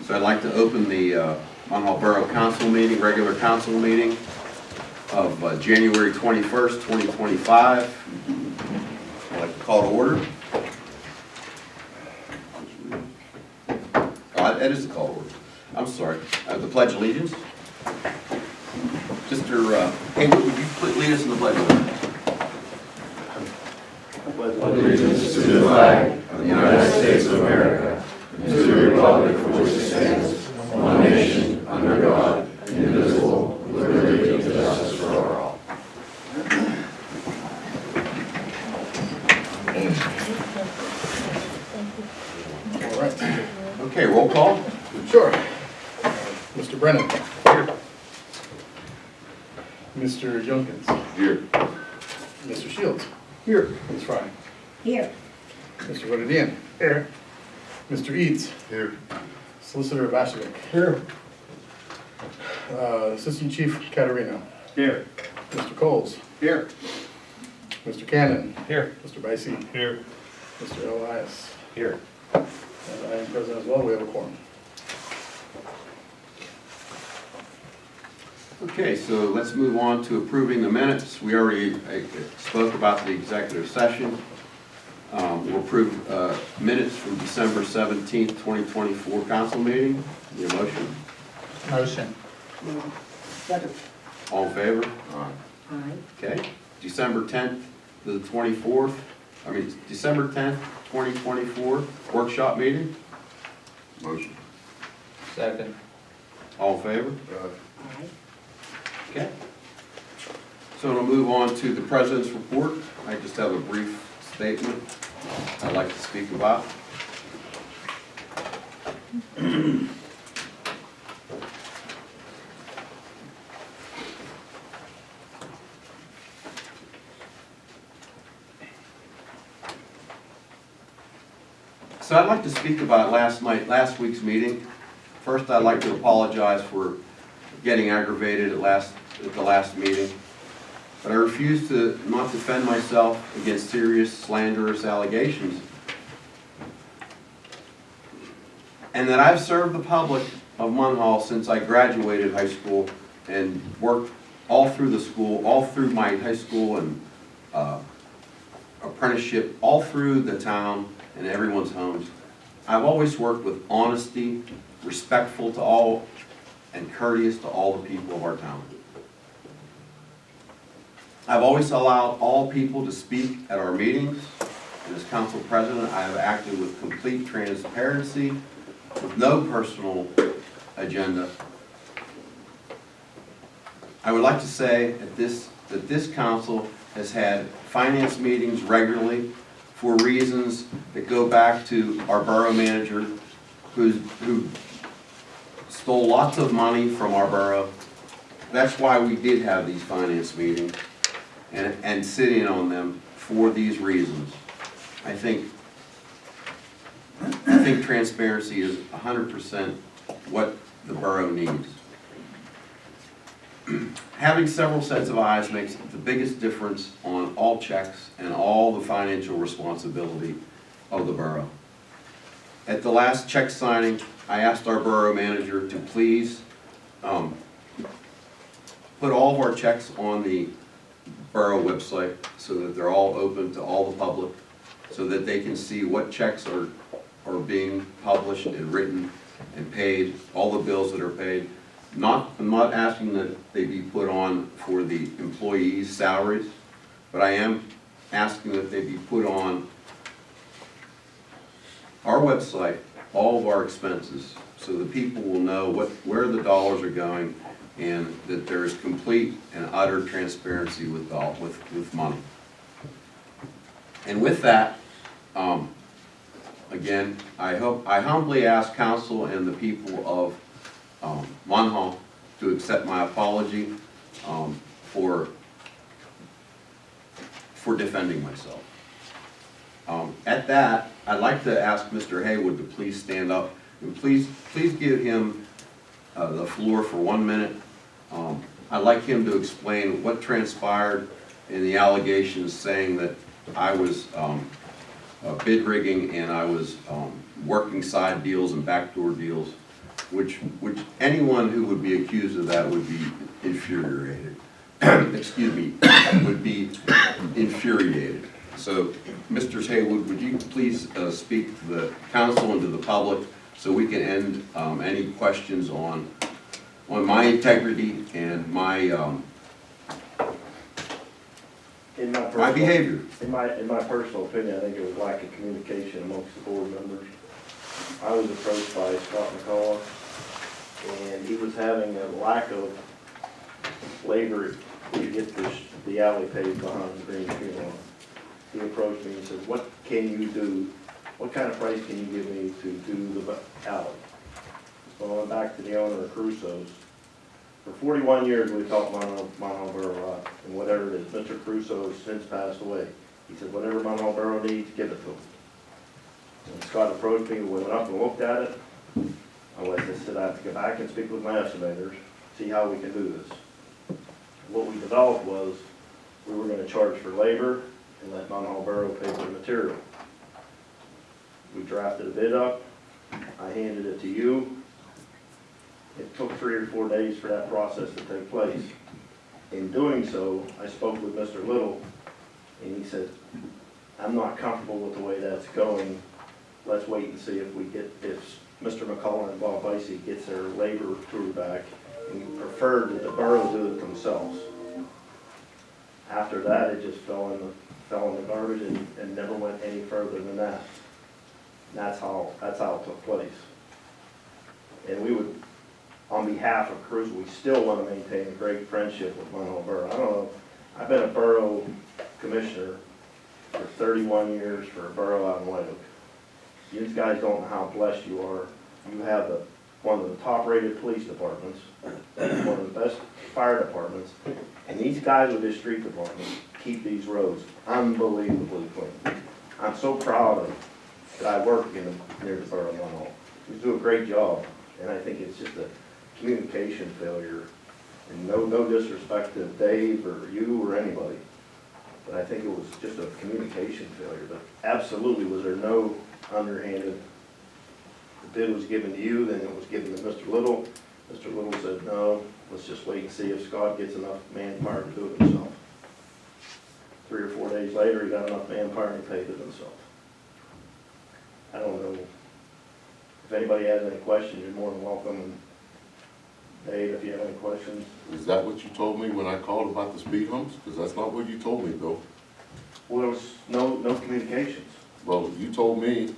So I'd like to open the Munhall Borough Council meeting, regular council meeting of January 21st, 2025. I'd like to call to order. That is the call to order. I'm sorry. The Pledge of Allegiance. Mr. Haywood, would you please lead us in the Pledge of Allegiance? Allegiance to the flag of the United States of America, and to the republic for which it stands, one nation, under God, indivisible, with liberty and justice for all. All right. Okay, roll call. Sure. Mr. Brennan. Here. Mr. Junkins. Here. Mr. Shields. Here. Ms. Fry. Here. Mr. Rodadian. Here. Mr. Eads. Here. Solicitor Vašević. Here. Assistant Chief Caterino. Here. Mr. Coles. Here. Mr. Cannon. Here. Mr. Bicey. Here. Mr. Elias. Here. And I am present as well. We have a quorum. Okay, so let's move on to approving the minutes. We already spoke about the executive session. We'll approve minutes from December 17th, 2024 council meeting. Your motion? Motion. Second. All in favor? Aye. Okay. December 10th to the 24th, December 10th, 2024 workshop meeting. Motion. Second. All in favor? Aye. Okay. So we'll move on to the President's report. I just have a brief statement I'd like to speak about. So I'd like to speak about last week's meeting. First, I'd like to apologize for getting aggravated at the last meeting, but I refuse to not defend myself against serious slanderous allegations, and that I've served the public of Munhall since I graduated high school and worked all through the school, all through my high school and apprenticeship, all through the town and everyone's homes. I've always worked with honesty, respectful to all, and courteous to all the people of our town. I've always allowed all people to speak at our meetings, and as council president, I have acted with complete transparency, with no personal agenda. I would like to say that this council has had finance meetings regularly for reasons that go back to our borough manager who stole lots of money from our borough. That's why we did have these finance meetings and sit in on them for these reasons. I think transparency is 100% what the borough needs. Having several sets of eyes makes the biggest difference on all checks and all the financial responsibility of the borough. At the last check signing, I asked our borough manager to please put all of our checks on the borough website so that they're all open to all the public, so that they can see what checks are being published and written and paid, all the bills that are paid. I'm not asking that they be put on for the employees' salaries, but I am asking that they be put on our website, all of our expenses, so the people will know where the dollars are going, and that there is complete and utter transparency with money. And with that, again, I humbly ask council and the people of Munhall to accept my apology for defending myself. At that, I'd like to ask Mr. Haywood to please stand up and please give him the floor for 1 minute. I'd like him to explain what transpired in the allegations saying that I was bid rigging and I was working side deals and backdoor deals. which anyone who would be accused of that would be infuriated. Excuse me, would be infuriated. So, Mr. Haywood, would you please speak to the council and to the public so we can end any questions on my integrity and my my behavior? In my personal opinion, I think it was lack of communication amongst the board members. I was approached by Scott McCullough, and he was having a lack of labor to get the alley paved behind the green funeral home. He approached me and said, what can you do, what kind of price can you give me to do the alley? So I went back to the owner of Crusoe's. For 41 years, we've helped Munhall Borough, and whatever it is, Mr. Crusoe has since passed away. He said, whatever Munhall Borough needs, give it to him. And Scott approached me, we went up and looked at it. I said, I have to go back and speak with my estimators, see how we can do this. What we developed was, we were gonna charge for labor and let Munhall Borough pay for the material. We drafted a bid up, I handed it to you. It took 3 or 4 days for that process to take place. In doing so, I spoke with Mr. Little, and he said, I'm not comfortable with the way that's going. Let's wait and see if Mr. McCullough and Bob Vicey gets their labor crew back. And he preferred that the borough do it themselves. After that, it just fell in the garbage and never went any further than that. And that's how it took place. And we would, on behalf of Cruz, we still want to maintain a great friendship with Munhall Borough. I don't know, I've been a borough commissioner for 31 years for a borough out in White Oak. You guys don't know how blessed you are. You have one of the top-rated police departments, one of the best fire departments, and these guys with this street department keep these roads unbelievably clean. I'm so proud of that I work near the borough of Munhall. We do a great job, and I think it's just a communication failure. And no disrespect to Dave or you or anybody, but I think it was just a communication failure. But absolutely, was there no underhanded? The bid was given to you, then it was given to Mr. Little. Mr. Little said, no, let's just wait and see if Scott gets enough manpower to do it himself. 3 or 4 days later, he got enough manpower and he paid it himself. I don't know. If anybody has any questions, you're more than welcome. And Dave, if you have any questions. Is that what you told me when I called about the speed humps? Because that's not what you told me, Bill. Well, there was no communications. Well, you told me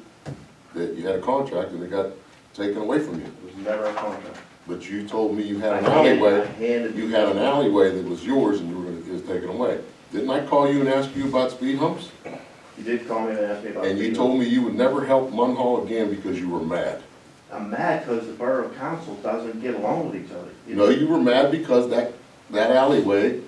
that you had a contract and it got taken away from you. It was never a contract. But you told me you had an I alleyway, handed you had an alleyway that was yours and you were gonna, it was taken away. Didn't I call you and ask you about speed humps? You did call me and ask me about. And you speed told humps. me you would never help Munhall again because you were mad. I'm mad because the borough council doesn't get along with each other. No, you were mad because that alleyway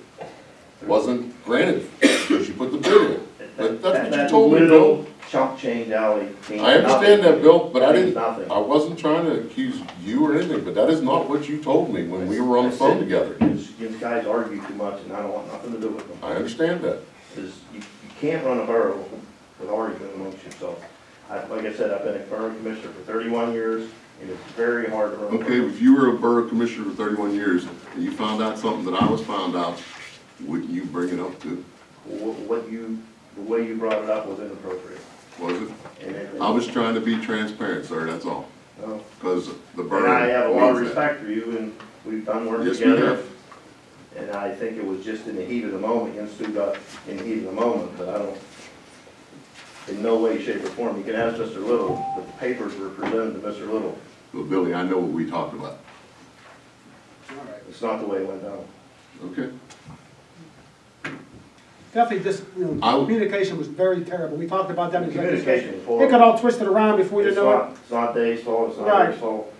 wasn't granted because you put the bid in. But that's what you told me, Bill. Chump change alley. I understand that, Bill, but I Means didn't, nothing. I wasn't trying to accuse you or anything, but that is not what you told me when we were on the phone together. You guys argue too much and I don't want nothing to do with them. I understand that. Because you can't run a borough with arguing amongst yourself. Like I said, I've been a borough commissioner for 31 years, and it's very hard to run a Okay, borough. if you were a borough commissioner for 31 years, and you found out something that I was found out, wouldn't you bring it up too? The way you brought it up was inappropriate. Was it? And I was trying to be transparent, sir, that's all. no. Because the And borough I have a lot of means that. respect for you, and we've done work Yes, we together. have. And I think it was just in the heat of the moment, you Stu got in the heat of the moment, but I don't, in no way, shape, or form. You can ask Mr. Little, but the papers were presented to Mr. Little. Well, Billy, I know what we talked about. It's not the way it went down. Okay. Definitely, this, I- communication was very terrible. We talked about that in executive Communication session. was It horrible. got all twisted around before you It's know it. not, it's not Dave's fault, it's not Right. Eric's fault.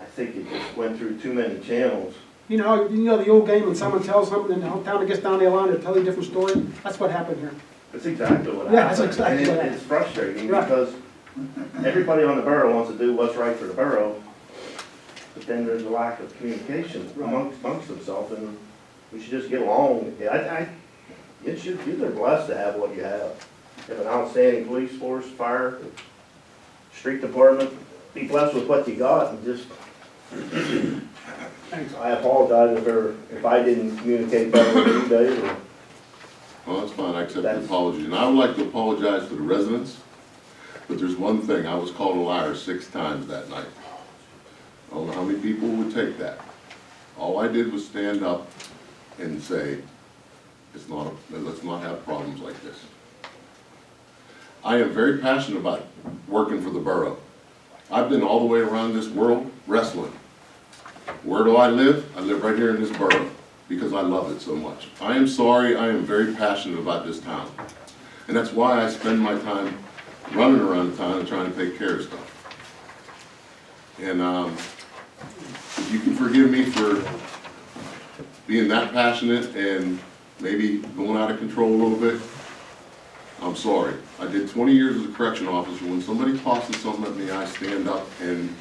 I think it just went through too many channels. You know the old game when someone tells something and the whole time it gets down the line, they tell you a different story? That's what happened here. That's exactly what happened. Yeah, that's exactly And what it's frustrating Right. because everybody on the borough wants to do what's right for the borough, but then there's a lack of communication amongst themselves, and we should just get along. You're blessed to have what you have. You have an outstanding police force, fire, street department. Be blessed with what you got and just Thanks. I apologize if I didn't communicate that with you, Dave, or Well, that's fine, I accept the That's- apology, and I would like to apologize to the residents, but there's one thing, I was called a liar 6 times that night. I don't know how many people would take that. All I did was stand up and say, let's not have problems like this. I am very passionate about working for the borough. I've been all the way around this world wrestling. Where do I live? I live right here in this borough because I love it so much. I am sorry, I am very passionate about this town. And that's why I spend my time running around the town and trying to take care of stuff. And if you can forgive me for being that passionate and maybe going out of control a little bit, I'm sorry. I did 20 years as a correction officer. When somebody tosses something at me, I stand up and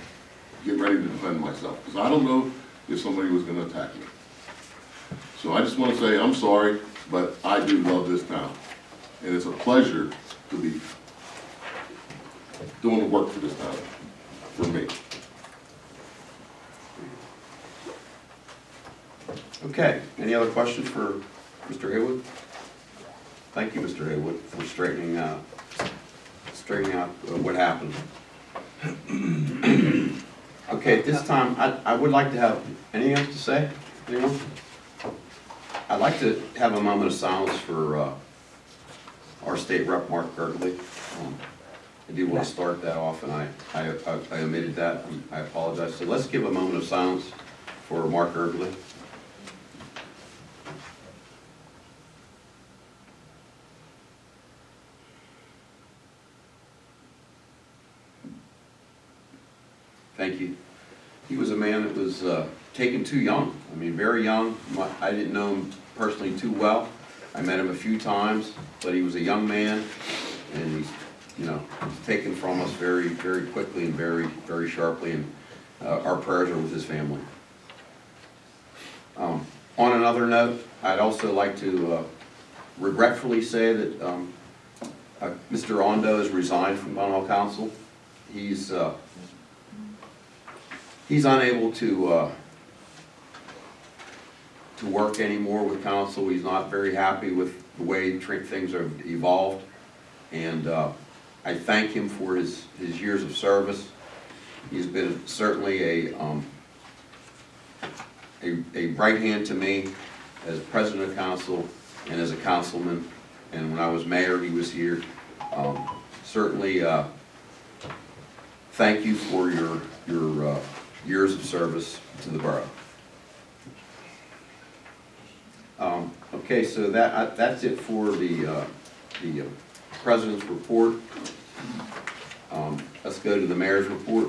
get ready to defend myself, because I don't know if somebody was gonna attack me. So I just wanna say, I'm sorry, but I do love this town. And it's a pleasure to be doing the work for this town, for me. Okay, any other questions for Mr. Haywood? Thank you, Mr. Haywood, for straightening out what happened. Okay, at this time, I would like to have, anything else to say? Anyone? I'd like to have a moment of silence for our state rep, Mark Gertley. I do want to start that off, and I omitted that. I apologize. So let's give a moment of silence for Mark Gertley. Thank you. He was a man that was taken too young. I mean, very young. I didn't know him personally too well. I met him a few times, but he was a young man, and he's, you know, was taken from us very, very quickly and very, very sharply. And our prayers are with his family. On another note, I'd also like to regretfully say that Mr. Ondo has resigned from Munhall Council. He's unable to work anymore with council. He's not very happy with the way things have evolved, and I thank him for his years of service. He's been certainly a right hand to me as president of council and as a councilman. And when I was mayor, he was here. Certainly, thank you for your years of service to the borough. Okay, so that's it for the president's report. Let's go to the mayor's report.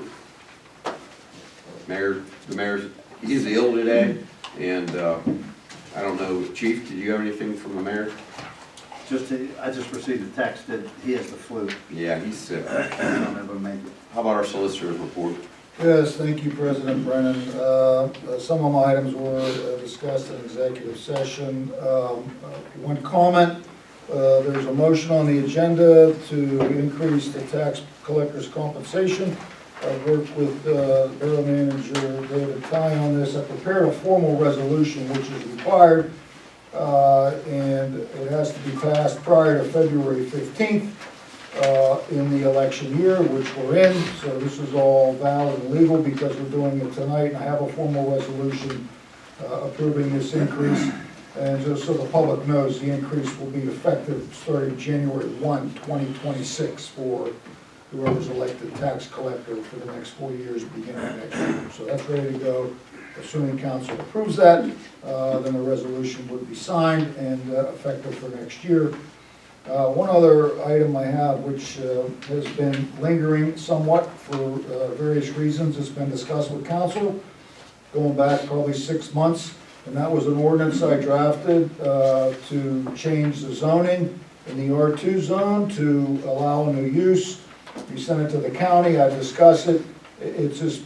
The mayor's, he's ill today, and I don't know, Chief, did you have anything from the mayor? I just received a text that he has the flu. Yeah, he's sick. I'm able to make it. How about our solicitor's report? Yes, thank you, President Brennan. Some of my items were discussed in executive session. One comment, there's a motion on the agenda to increase the tax collector's compensation. I've worked with Borough Manager David Ty on this. I prepared a formal resolution which is required, and it has to be passed prior to February 15th. In the election year, which we're in, so this is all valid and legal because we're doing it tonight, and I have a formal resolution approving this increase. And just so the public knows, the increase will be effective starting January 1, 2026 for whoever's elected tax collector for the next 4 years beginning next year. So that's ready to go. Assuming council approves that, then the resolution would be signed and effective for next year. One other item I have, which has been lingering somewhat for various reasons, it's been discussed with council, going back probably 6 months, and that was an ordinance I drafted to change the zoning in the R2 zone to allow a new use. We sent it to the county, I discussed it, it's just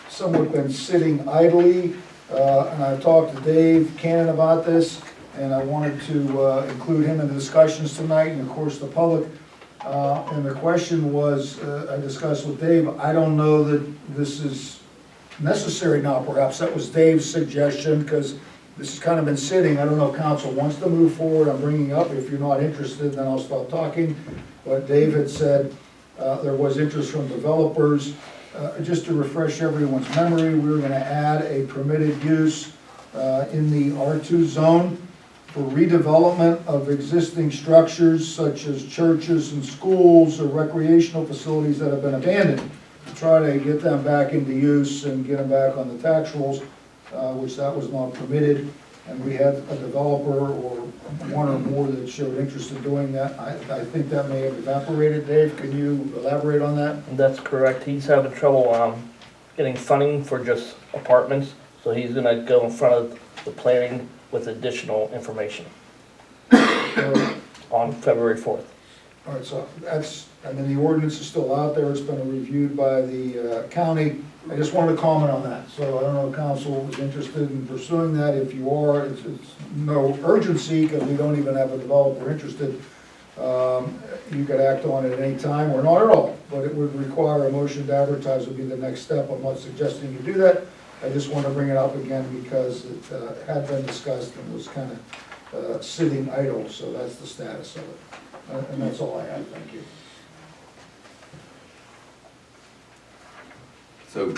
somewhat been sitting idly, and I talked to Dave Cannon about this, and I wanted to include him in the discussions tonight, and of course the public. And the question was, I discussed with Dave, I don't know that this is necessary now, perhaps. That was Dave's suggestion, because this has kind of been sitting. I don't know if council wants to move forward. I'm bringing up, if you're not interested, then I'll stop talking. But Dave had said there was interest from developers. Just to refresh everyone's memory, we were gonna add a permitted use in the R2 zone for redevelopment of existing structures such as churches and schools or recreational facilities that have been abandoned, to try to get them back into use and get them back on the tax rolls, which that was not permitted. And we had a developer or one or more that showed interest in doing that. I think that may have evaporated. Dave, can you elaborate on that? That's correct. He's having trouble getting funding for just apartments, so he's gonna go in front of the planning with additional information on February 4th. All right, so that's, I mean, the ordinance is still out there, it's been reviewed by the county. I just wanted to comment on that, so I don't know if council was interested in pursuing that. If you are, it's no urgency, because we don't even have a developer interested. You could act on it at any time, or not at all, but it would require a motion to advertise would be the next step. I'm not suggesting you do that. I just want to bring it up again because it had been discussed and was kind of sitting idle, so that's the status of it. And that's all I have, thank you. So,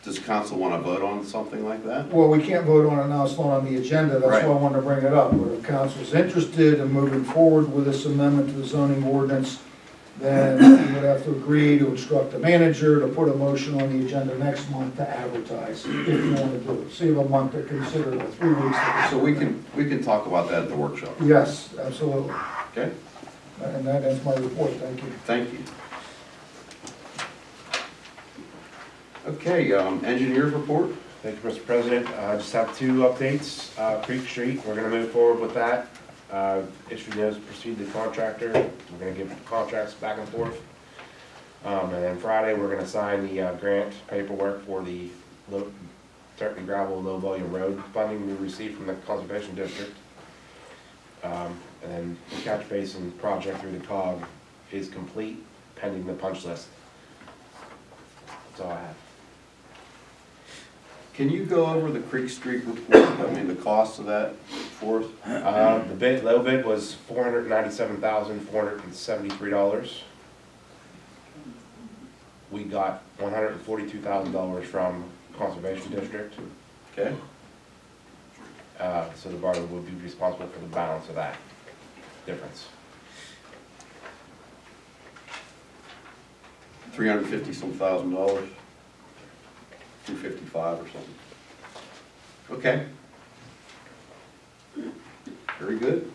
does council want to vote on something like that? Well, we can't vote on it now, it's not on the agenda, that's why I Right. wanted to bring it up. But if council's interested in moving forward with this amendment to the zoning ordinance, then you would have to agree to instruct the manager to put a motion on the agenda next month to advertise, if you want to do it. So you have a month to consider it, 3 weeks. to So consider we can talk about that at the workshop, it. Yes, absolutely. okay? And that ends my report, thank you. Thank you. Okay, engineers report? Thank you, Mr. President. I just have 2 updates. Creek Street, we're gonna move forward with that. Issue notice to proceed to contractor. We're gonna give contracts back and forth. And then Friday, we're gonna sign the grant paperwork for the dirt and gravel low volume road funding we received from the Conservation District. And then the catch basin project through the COG is complete, pending the punch list. That's all I have. Can you go over the Creek Street report, I mean, the cost of that for us? The low bid was $497,473. We got $142,000 from Conservation District, Okay, so the borough would be responsible for the balance of that difference. 350 some thousand dollars, 255 or something. Okay. Very good.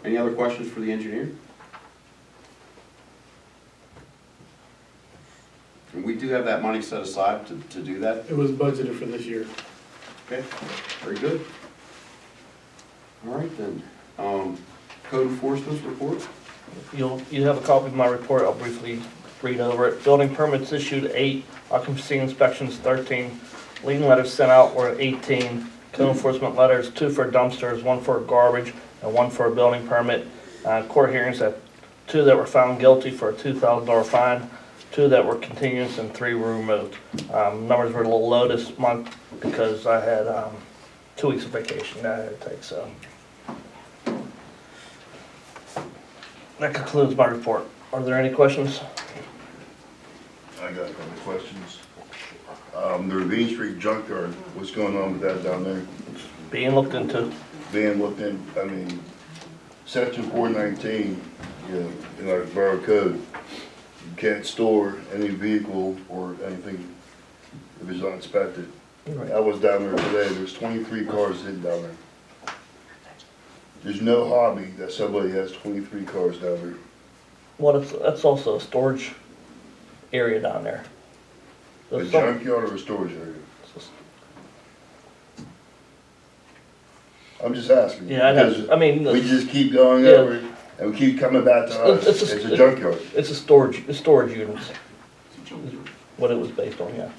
Any other questions for the engineer? And we do have that money set aside to do that? It was budgeted for this year. Okay, very good. All right then, code enforcement report? You have a copy of my report. I'll briefly read over it. Building permits issued 8, occupancy inspections 13, lien letters sent out were 18, code enforcement letters 2 for dumpsters, 1 for garbage, and 1 for a building permit. Court hearings had 2 that were found guilty for a $2,000 fine, 2 that were continuous, and 3 were removed. Numbers were a little low this month because I had 2 weeks of vacation that I had to take, so. That concludes my report. Are there any questions? I got a couple of questions. The Ravine Street junkyard, what's going on with that down there? Being looked into. Being looked in, I mean, section 419, in our borough code, you can't store any vehicle or anything if it's uninspected. I was down there today, there's 23 cars sitting down there. There's no hobby that somebody has 23 cars down there. Well, that's also a storage area down there. A There's some- junkyard or a storage area? I'm just asking. Yeah, I know. because I mean, We just keep going Yeah. over it, and we keep coming back to us. It's It's a- a junkyard. it's a storage units. What it was based on, yeah.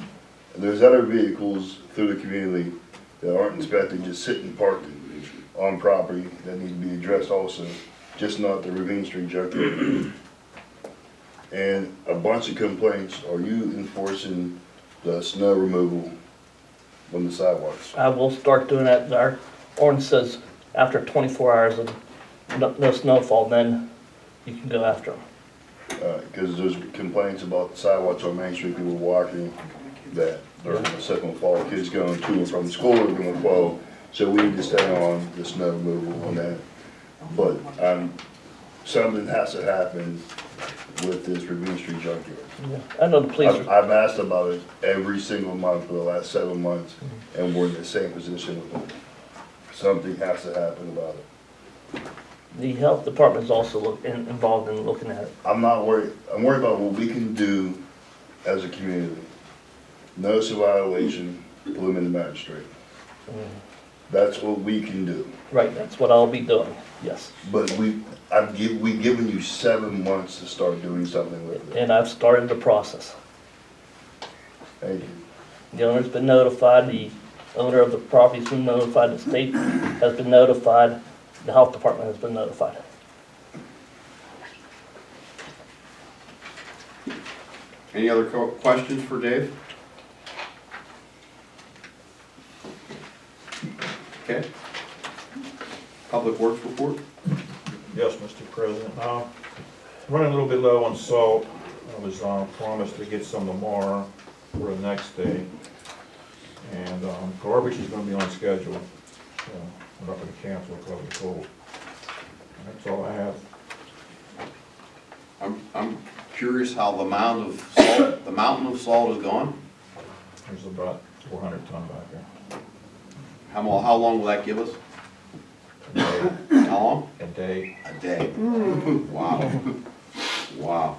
And there's other vehicles through the community that aren't inspected, just sitting parked on property that need to be addressed also, just not the Ravine Street junkyard. And a bunch of complaints, are you enforcing the snow removal on the sidewalks? I will start doing that. Our ordinance says after 24 hours of no snowfall, then you can go after them. Because there's complaints about sidewalks on Main Street, people walking, that they're gonna slip and fall, kids going to and from school are gonna fall. So we need to stay on the snow removal on that. But something has to happen with this Ravine Street junkyard. Yeah. I know the police, I've asked about it every single month for the last 7 months, and we're in the same position with them. Something has to happen about it. the health department is also involved in looking at it. I'm not worried, I'm worried about what we can do as a community. Notice of violation, put them in the magistrate. That's what we can do. Right, that's what I'll be doing, yes. But we've given you 7 months to start doing something with it. And I've started the process. Thank you. The owner's been notified, the owner of the property's been notified, the state has been notified, the health department has been notified. Any other questions for Dave? Okay. Public Works report? Yes, Mr. President. Running a little bit low on salt. I was promised to get some tomorrow for the next day. And garbage is going to be on schedule. I'm not going to cancel because of the cold. That's all I have. I'm curious how the mound of salt, the mountain of salt is gone. There's about 400 ton back there. How long will that give us? A day. How long? A day. A day. Wow. Wow.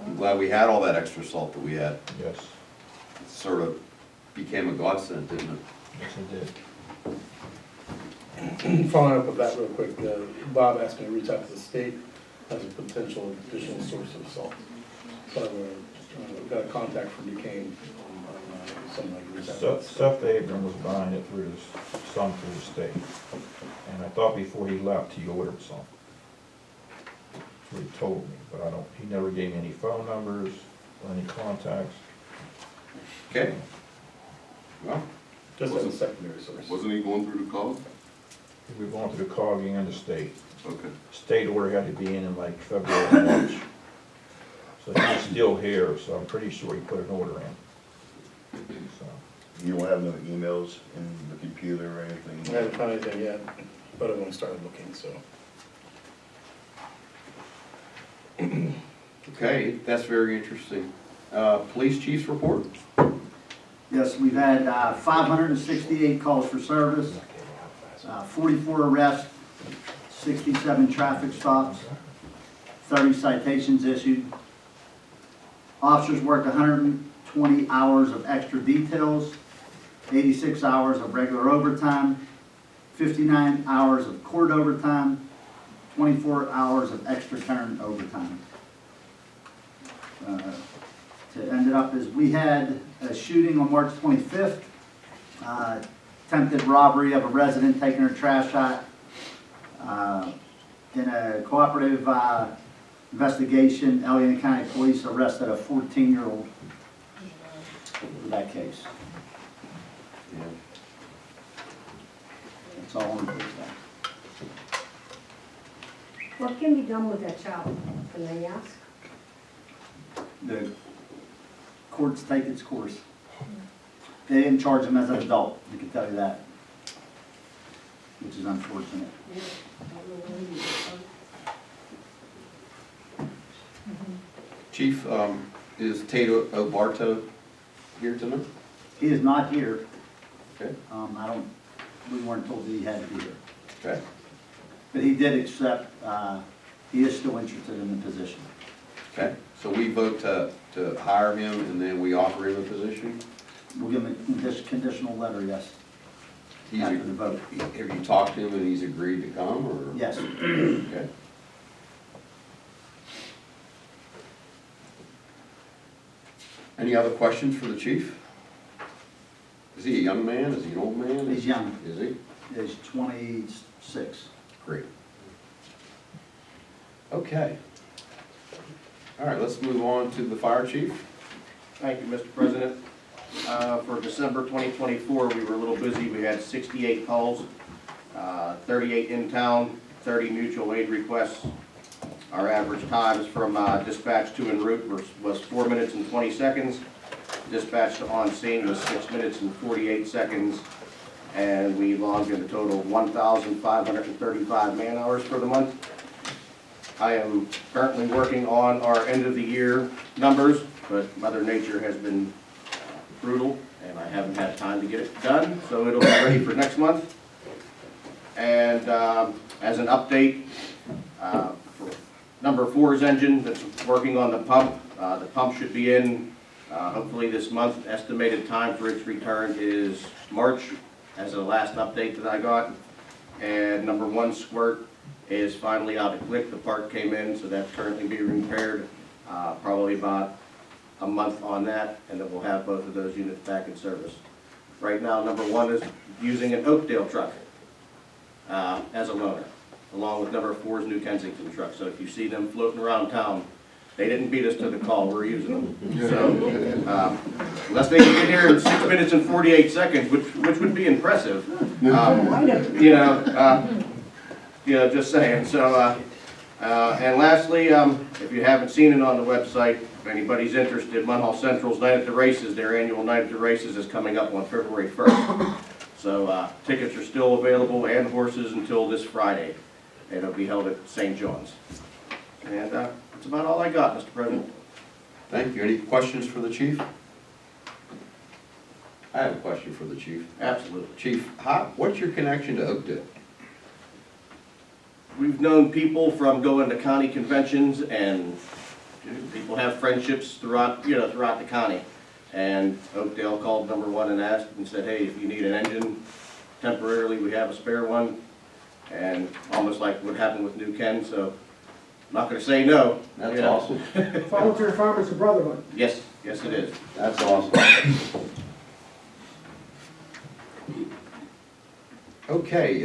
I'm glad we had all that extra salt that we had. Yes. It sort of became a godsend, didn't it? Yes, I did. Following up with that real quick, Bob asked me to reach out to the state as a potential additional source of salt. So I've got a contact from Duquesne, something like reach out to. Seth Abram was buying it through his son through the state. And I thought before he left, he ordered some. That's what he told me, but he never gave me any phone numbers or any contacts. Okay. Well, Just as a secondary source. Wasn't he going through the call? We were going through the COG and the state. Okay. State order had to be in like February or March. So he's still here, so I'm pretty sure he put an order in. So, You don't have no emails in the computer or I anything? haven't found anything yet, but I've only started looking, so. okay, that's very interesting. Police chief's report? Yes, we've had 568 calls for service, 44 arrests, 67 traffic stops, 30 citations issued. Officers worked 120 hours of extra details, 86 hours of regular overtime, 59 hours of court overtime, 24 hours of extra turn overtime. To end it up is we had a shooting on March 25th, attempted robbery of a resident taking her trash out. In a cooperative investigation, Allegheny County Police arrested a 14-year-old for that case. Yeah. That's all I'm going to say. What can be done with that child? Can I ask? The courts take its course. They didn't charge him as an adult, I can tell you that, which is unfortunate. Chief, is Tato Obarto here tonight? He is not here. Okay. We weren't told that he had to be here. Okay. But he did accept, he is still interested in the position. Okay, so we vote to hire him and then we offer him a position? We'll give him a conditional letter, yes, He's, after the vote. have you talked to him and he's agreed to come, or? Yes. Okay. Any other questions for the chief? Is he a young man? Is he an old man? He's young. Is he? He's 26. Great. Okay. All right, let's move on to the fire chief. Thank you, Mr. President. For December 2024, we were a little busy. We had 68 calls, 38 in town, 30 mutual aid requests. Our average times from dispatch to en route was 4 minutes and 20 seconds. Dispatch to on scene was 6 minutes and 48 seconds. And we logged in a total of 1,535 man hours for the month. I am currently working on our end of the year numbers, but Mother Nature has been brutal and I haven't had time to get it done, so it'll be ready for next month. And as an update, for number 4's engine that's working on the pump should be in hopefully this month. Estimated time for its return is March, as the last update that I got. And number 1 squirt is finally out of click. The part came in, so that's currently being repaired. Probably about a month on that, and then we'll have both of those units back in service. Right now, number 1 is using an Oakdale truck as a loaner, along with number 4's New Kensington truck. So if you see them floating around town, they didn't beat us to the call, we're using them. So, unless they can get here in 6 minutes and 48 seconds, which would be impressive. Just saying. So, and lastly, if you haven't seen it on the website, if anybody's interested, Munhall Central's Night at the Races, their annual Night at the Races is coming up on February 1st. So tickets are still available and horses until this Friday. And it'll be held at St. John's. And that's about all I got, Mr. President. Thank you. Any questions for the chief? I have a question for the chief. Absolutely. Chief, what's your connection to Oakdale? We've known people from going to county conventions, and people have friendships throughout the county. And Oakdale called number 1 and asked and said, hey, if you need an engine temporarily, we have a spare one. And almost like what happened with New Ken, so I'm not going to say no. That's awesome. Volunteer Farmers Brotherhood. Yes, it is. That's awesome. Okay,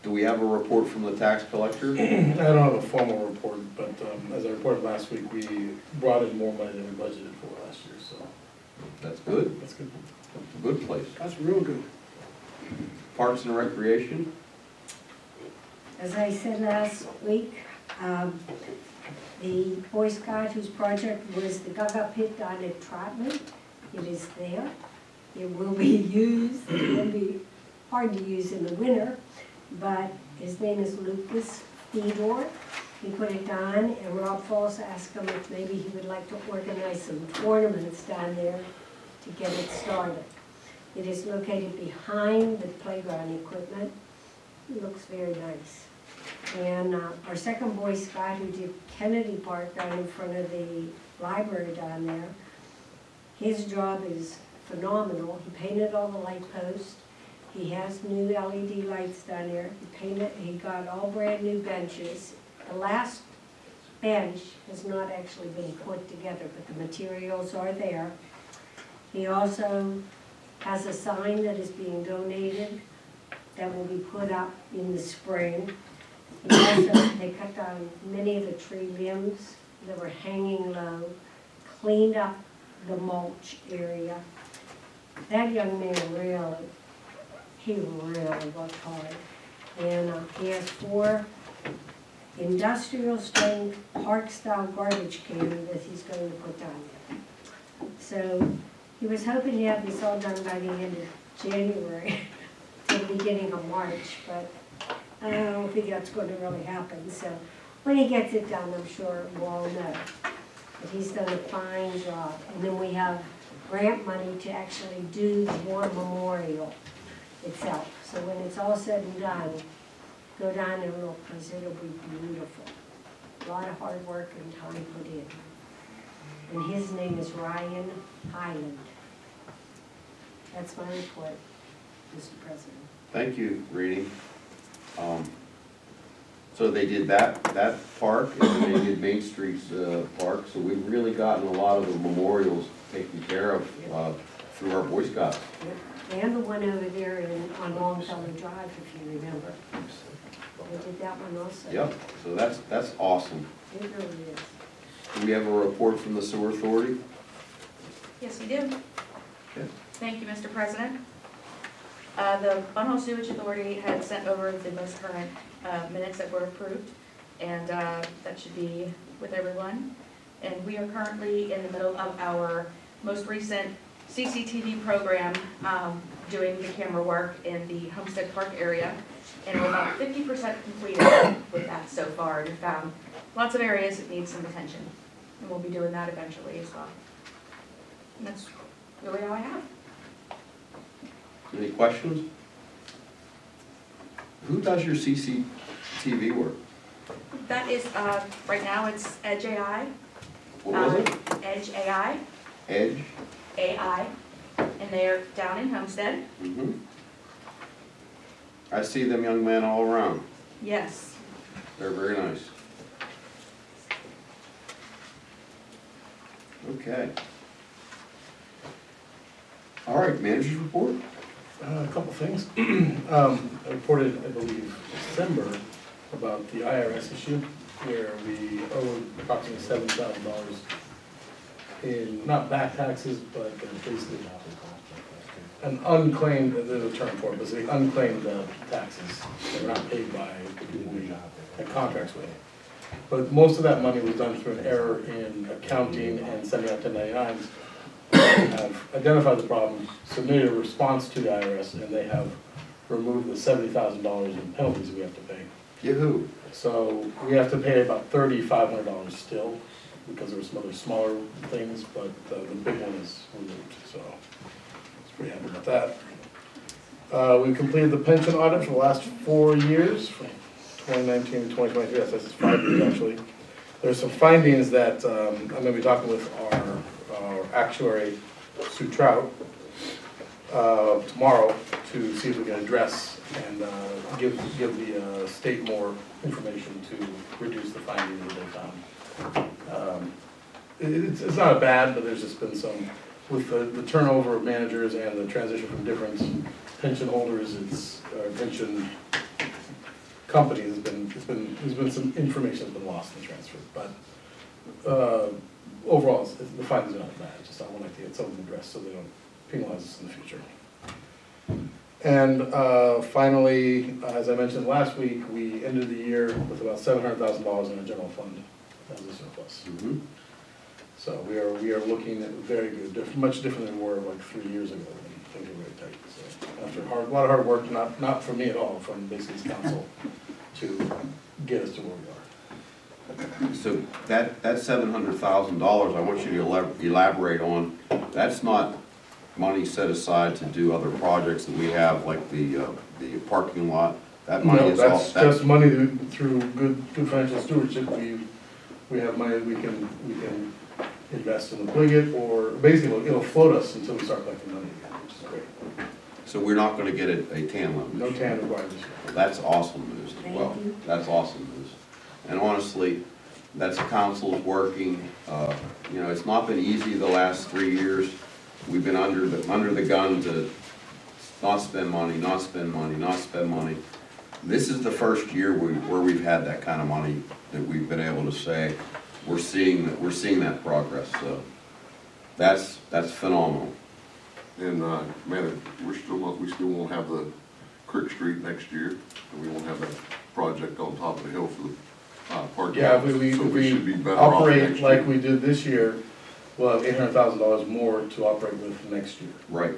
do we have a report from the tax collector? I don't have a formal report, but as I reported last week, we brought in more money than we budgeted for last year, so That's good. that's good. Good place. That's real good. Parks and Recreation? As I said last week, the Boy Scout whose project was the Gaga Pit down at Trotman, it is there. It will be used, it will be hard to use in the winter, but his name is Lucas Fedor. He put it down, and Rob Falls asked him if maybe he would like to organize some tournaments down there to get it started. It is located behind the playground equipment. It looks very nice. And our second Boy Scout who did Kennedy Park down in front of the library down there, his job is phenomenal. He painted all the light posts. He has new LED lights down there. He got all brand new benches. The last bench has not actually been put together, but the materials are there. He also has a sign that is being donated that will be put up in the spring. They cut down many of the tree limbs that were hanging low, cleaned up the mulch area. That young man he really worked hard. And he has 4 industrial strength park style garbage cans that he's going to put down there. So he was hoping to have this all done by the end of January to the beginning of March, but I don't think that's going to really happen. So when he gets it done, I'm sure we'll all know. But he's done a fine job. And then we have grant money to actually do the War Memorial itself. So when it's all said and done, go down and look, because it'll be beautiful. A lot of hard work and time put in. And his name is Ryan Highland. That's my report, Mr. President. Thank you, Reedy. So they did that park, and then they did Main Street's park, so we've really gotten a lot of the memorials taken care of through our Boy Scouts. And the one over there on Longfellow Drive, if you remember. They did that one also. Yep, so that's awesome. It really is. Do we have a report from the Sewer Authority? Yes, we do. Thank you, Mr. President. The Munhall Sewage Authority had sent over the most current minutes that were approved, and that should be with everyone. And we are currently in the middle of our most recent CCTV program, doing the camera work in the Homestead Park area. And we're about 50% completed with that so far, and found lots of areas that need some attention. And we'll be doing that eventually as well. And that's really all I have. Any questions? Who does your CCTV work? That is, right now it's Edge AI. What was it? Edge AI, Edge? AI, and they're down in Homestead. Mm-hmm. I see them young men all around. Yes. They're very nice. Okay. All right, manager's report? A couple things. I reported, I believe, December about the IRS issue where we owed approximately $7,000 in, not back taxes, but basically an unclaimed, there's a term for it, basically unclaimed taxes that were not paid by the people we had contracts with. But most of that money was done through an error in accounting and sending out 1099s. We have identified the problem, submitted a response to the IRS, and they have removed the $70,000 in penalties we have to pay. Yahoo! So we have to pay about $3,500 still, because there were some other smaller things, but the big one is removed, so I was pretty happy about that. We completed the pension audit for the last 4 years, from 2019 to 2023, that's 5 years actually. There's some findings that I'm going to be talking with our actuary, Sue Trout, tomorrow to see if we can address and give the state more information to reduce the findings that they found. It's not bad, but there's just been some, with the turnover of managers and the transition from different pension holders, pension companies, there's been some information that's been lost and transferred, but overall, the findings are not bad. Just I would like to get some of them addressed so they don't penalize us in the future. And finally, as I mentioned last week, we ended the year with about $700,000 in our general fund as a surplus. Mm-hmm. So we are looking at very good, much different than we were like 3 years ago. And things are very tight. So after a lot of hard work, not from me at all, from basically this council, to get us to where we are. So that $700,000, I want you to elaborate on, that's not money set aside to do other projects that we have, like the parking lot? That money No, is all. that's just money through good financial stewardship. We have money we can invest in the Pliget, or basically it'll float us until we start collecting money again, which is great. So we're not gonna get a TAN loan? No TAN required this year. That's awesome news as well. Thank you. That's awesome news. And honestly, that's council's working. You know, it's not been easy the last 3 years. We've been under the gun to not spend money, not spend money, not spend money. This is the first year where we've had that kind of money that we've been able to say we're seeing that progress. So that's phenomenal. And, man, we still won't have the Creek Street next year, and we won't have that project on top of the hill for the parking. Yeah, So if we should be we better off operate next like year. we did this year, we'll have $800,000 more to operate with next year. Right.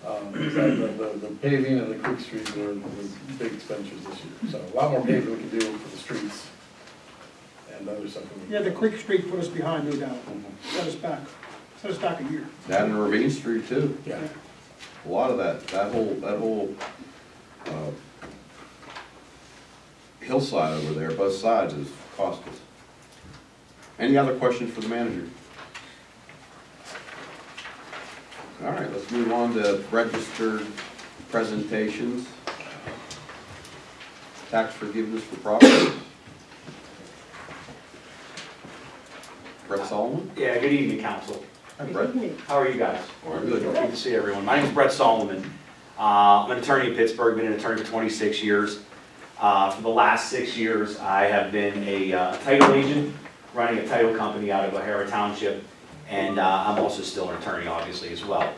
The paving and the Creek Streets are the big expenditures this year. So a lot more paving we can do for the streets and other stuff. Yeah, the Creek Street put us behind, no doubt. Set us back a year. That and Ravine Street too. Yeah. A lot of that whole hillside over there, both sides, is cost us. Any other questions for the manager? All right, let's move on to registered presentations. Tax forgiveness for property. Brett Solomon? Yeah, good evening, council. Hi, Brett. How are you guys? We're good. Good to see everyone. My name is Brett Solomon. I'm an attorney in Pittsburgh, been an attorney for 26 years. For the last 6 years, I have been a title agent, running a title company out of O'Hara Township, and I'm also still an attorney, obviously, as well.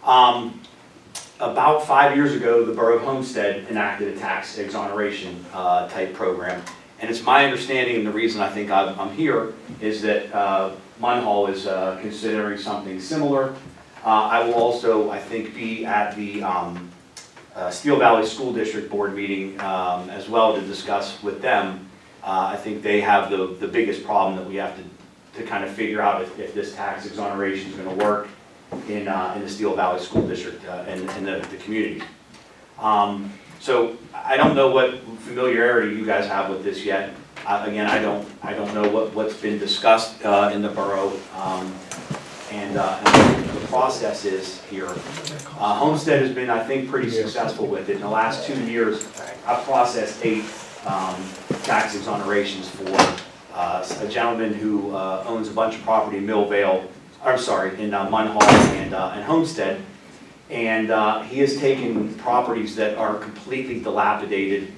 About 5 years ago, the Borough of Homestead enacted a tax exoneration type program. And it's my understanding, and the reason I think I'm here, is that Munhall is considering something similar. I will also, I think, be at the Steel Valley School District Board meeting as well to discuss with them. I think they have the biggest problem that we have to kind of figure out if this tax exoneration is going to work in the Steel Valley School District and the community. So I don't know what familiarity you guys have with this yet. Again, I don't know what's been discussed in the borough and what the process is here. Homestead has been, I think, pretty successful with it. In the last 2 years, I've processed 8 tax exonerations for a gentleman who owns a bunch of property in Millvale, in Munhall and Homestead. And he has taken properties that are completely dilapidated,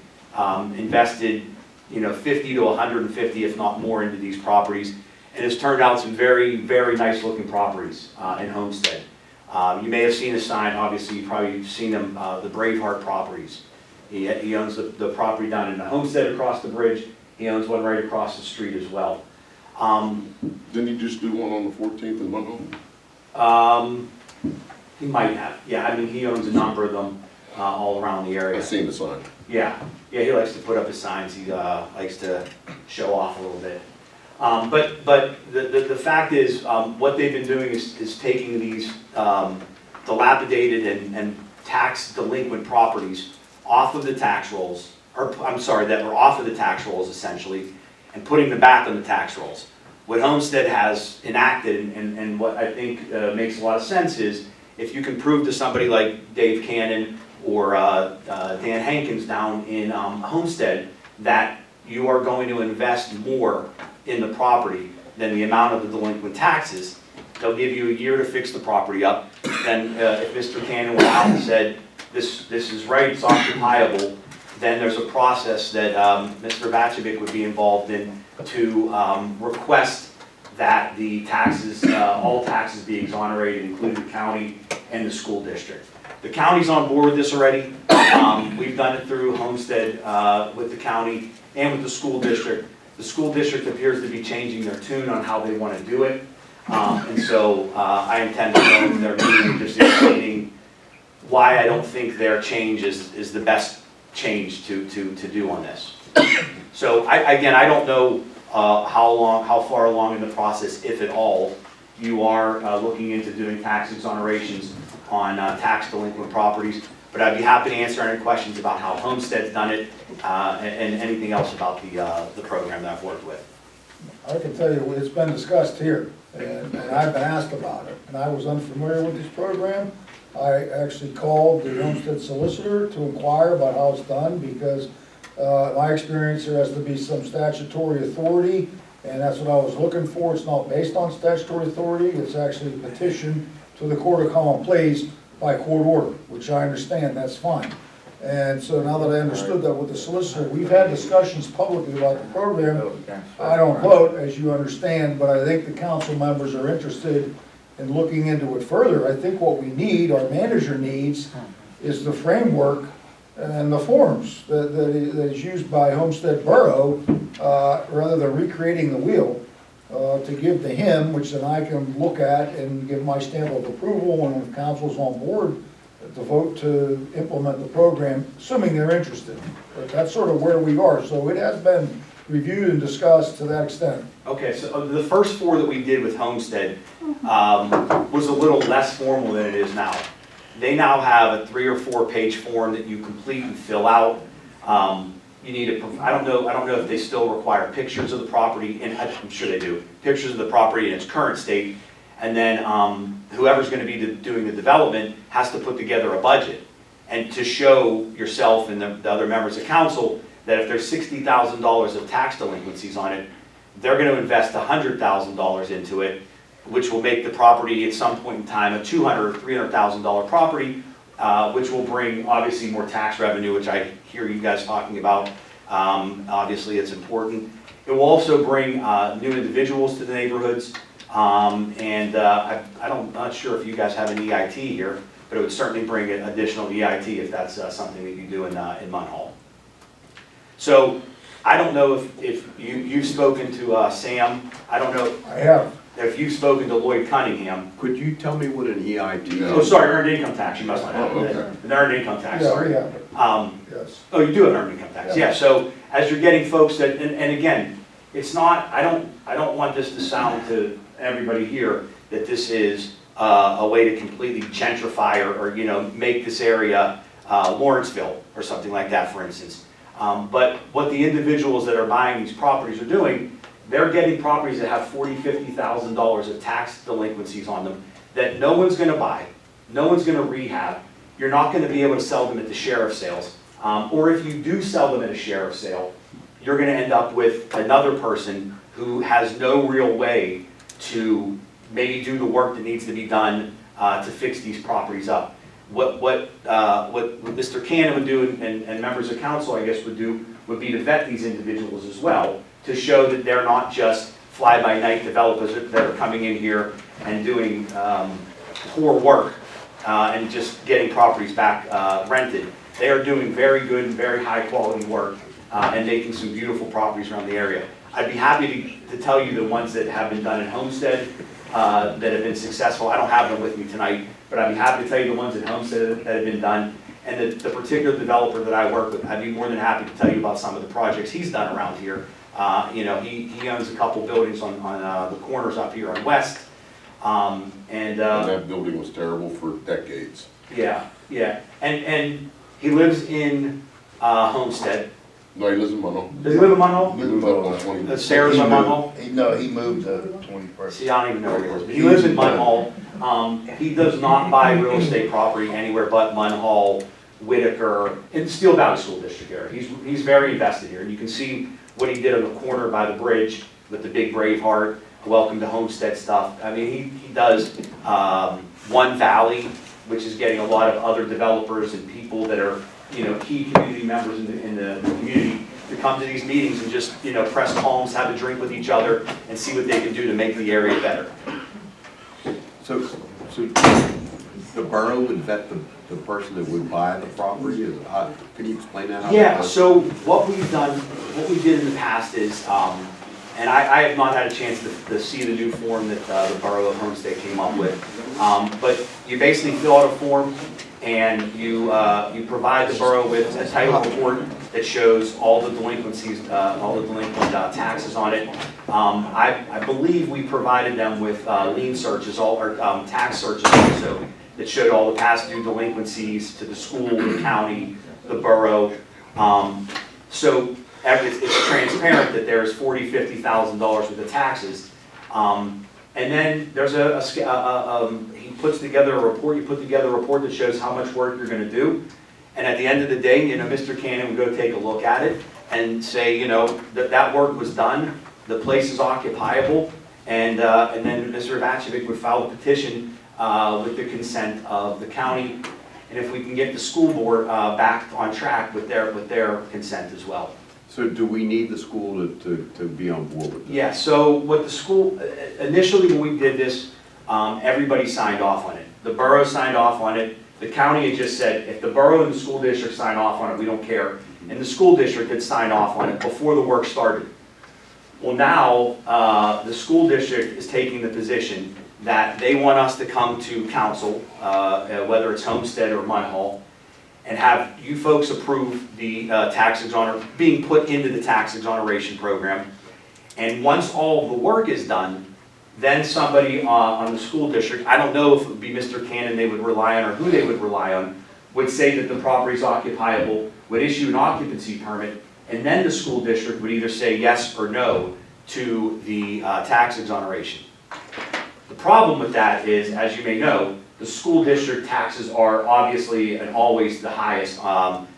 invested, 50 to 150, if not more, into these properties, and has turned out some very, very nice looking properties in Homestead. You may have seen a sign, obviously you've probably seen them, the Braveheart properties. He owns the property down in the Homestead across the bridge. He owns one right across the street as well. Didn't he just do one on the 14th in Munhall? He might have. Yeah, I mean, he owns a number of them all around the area. I seen the sign. Yeah, he likes to put up his signs. He likes to show off a little bit. But the fact is, what they've been doing is taking these dilapidated and tax delinquent properties off of the tax rolls, or I'm sorry, that were off of the tax rolls essentially, and putting them back on the tax rolls. What Homestead has enacted, and what I think makes a lot of sense is, if you can prove to somebody like Dave Cannon or Dan Hankins down in Homestead that you are going to invest more in the property than the amount of the delinquent taxes, they'll give you a year to fix the property up. Then if Mr. Cannon went out and said, this is right, it's occupiable, then there's a process that Mr. Vacevic would be involved in to request that the taxes, all taxes be exonerated, including the county and the school district. The county's on board with this already. We've done it through Homestead with the county and with the school district. The school district appears to be changing their tune on how they want to do it. And so I intend to go to their meeting just explaining why I don't think their change is the best change to do on this. So I don't know how far along in the process, if at all, you are looking into doing tax exonerations on tax delinquent properties. But I'd be happy to answer any questions about how Homestead's done it and anything else about the program that I've worked with. I can tell you, it's been discussed here, and I've been asked about it, and I was unfamiliar with this program. I actually called the Homestead Solicitor to inquire about how it's done, because my experience, there has to be some statutory authority, and that's what I was looking for. It's not based on statutory authority, it's actually a petition to the Court of Common Pleas by court order, which I understand, that's fine. And so now that I understood that with the solicitor, we've had discussions publicly about the program. I don't vote, as you understand, but I think the council members are interested in looking into it further. I think what we need, our manager needs, is the framework and the forms that is used by Homestead Borough, rather than recreating the wheel, to give to him, which then I can look at and give my stamp of approval, and if council's on board, to vote to implement the program, assuming they're interested. But that's sort of where we are. So it has been reviewed and discussed to that extent. Okay, so the first 4 that we did with Homestead was a little less formal than it is now. They now have a 3 or 4 page form that you complete and fill out. You need to, I don't know if they still require pictures of the property, and I'm sure they do, pictures of the property in its current state. And then whoever's going to be doing the development has to put together a budget, and to show yourself and the other members of council that if there's $60,000 of tax delinquencies on it, they're going to invest $100,000 into it, which will make the property at some point in time a $200,000 or $300,000 property, which will bring obviously more tax revenue, which I hear you guys talking about. Obviously, it's important. It will also bring new individuals to the neighborhoods. I'm not sure if you guys have an EIT here, but it would certainly bring additional EIT if that's something that you do in Munhall. So I don't know if you've spoken to Sam, I don't know I have. if you've spoken to Lloyd Cunningham. Could you tell me what an EIT is? Oh, sorry, earned income tax, you must not have Oh, it. okay. An earned income tax, Yeah, sorry. we have it, yes. Oh, you do have earned income tax, yeah, so as you're getting folks that, and again, it's not, I don't want this to sound to everybody here that this is a way to completely gentrify or you know, make this area Lawrenceville or something like that, for instance. But what the individuals that are buying these properties are doing, they're getting properties that have $40,000, $50,000 of tax delinquencies on them that no one's gonna buy, no one's gonna rehab. You're not gonna be able to sell them at the sheriff's sales. Or if you do sell them at a sheriff's sale, you're gonna end up with another person who has no real way to maybe do the work that needs to be done to fix these properties up. What Mr. Cannon would do, and members of council, I guess, would do, would be to vet these individuals as well, to show that they're not just fly-by-night developers that are coming in here and doing poor work and just getting properties back rented. They are doing very good and very high-quality work and making some beautiful properties around the area. I'd be happy to tell you the ones that have been done in Homestead that have been successful. I don't have them with me tonight, but I'd be happy to tell you the ones at Homestead that have been done. And the particular developer that I work with, I'd be more than happy to tell you about some of the projects he's done around here. You know, he owns a couple buildings on the corners up here on West. And that building was terrible for decades. Yeah, yeah. And he lives in Homestead. No, he lives in Munhall. Does he live in Munhall? He lives up on 20. Sarah's in Munhall? He moved to 21st. See, I don't even know where he lives, but he lives in Munhall. He does not buy real estate property anywhere but Munhall, Whitaker, in the Steel Valley School District area. He's very invested here, and you can see what he did on the corner by the bridge with the big Braveheart, welcome to Homestead stuff. I mean, he does One Valley, which is getting a lot of other developers and people that are, you know, key community members in the community to come to these meetings and just, you know, press palms, have a drink with each other, and see what they can do to make the area better. So the borough would vet the person that would buy the property? Can you explain that? Yeah, so what we've done, what we did in the past is, and I have not had a chance to see the new form that the Borough of Homestead came up with, but you basically fill out a form and you provide the borough with a title report that shows all the delinquencies, all the delinquent taxes on it. I believe we provided them with lien searches, or tax searches also, that showed all the past due delinquencies to the school, the county, the borough. So it's transparent that there's $40,000, $50,000 worth of taxes. And then there's he puts together a report, you put together a report that shows how much work you're gonna do. And at the end of the day, you know, Mr. Cannon would go take a look at it and say, you know, that work was done, the place is occupiable, and then Mr. Vacevic would file a petition with the consent of the county, and if we can get the school board back on track with their consent as well. So do we need the school to be on board with this? Yeah, so what the school, initially when we did this, everybody signed off on it. The borough signed off on it. The county had just said, if the borough and the school district sign off on it, we don't care. And the school district had signed off on it before the work started. Well, now, the school district is taking the position that they want us to come to council, whether it's Homestead or Munhall, and have you folks approve the being put into the tax exoneration program. And once all of the work is done, then somebody on the school district, I don't know if it would be Mr. Cannon they would rely on or who they would rely on, would say that the property is occupiable, would issue an occupancy permit, and then the school district would either say yes or no to the tax exoneration. The problem with that is, as you may know, the school district taxes are obviously and always the highest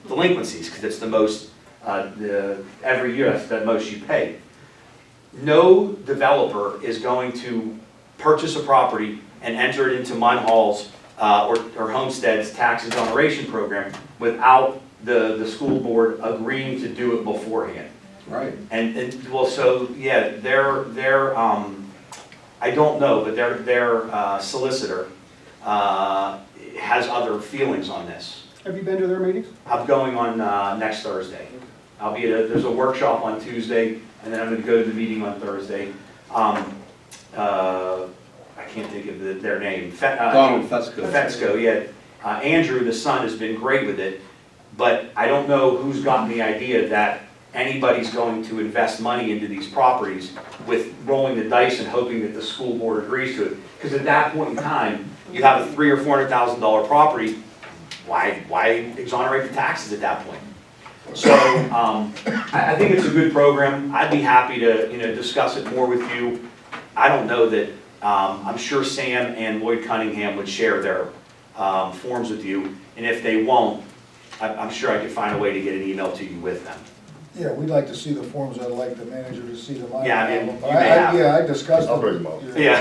delinquencies, because it's the most, every year that's the most you pay. No developer is going to purchase a property and enter it into Munhall's or Homestead's tax exoneration program without the school board agreeing to do it beforehand. Right. And well, so yeah, their I don't know, but their solicitor has other feelings on this. Have you been to their meetings? I'm going on next Thursday. I'll be there's a workshop on Tuesday, and then I'm gonna go to the meeting on Thursday. I can't think of their name. Donald Fetzko. Fetzko, yeah. Andrew, the son, has been great with it, but I don't know who's gotten the idea that anybody's going to invest money into these properties with rolling the dice and hoping that the school board agrees to it. Because at that point in time, you have a $300,000 or $400,000 property, why exonerate the taxes at that point? So I think it's a good program. I'd be happy to discuss it more with you. I don't know that, I'm sure Sam and Lloyd Cunningham would share their forms with you, and if they won't, I'm sure I could find a way to get an email to you with them. Yeah, we'd like to see the forms, I'd like the manager to see them. Yeah, I mean, But you may have. Yeah, I discussed I'll them. bring them up. Yeah.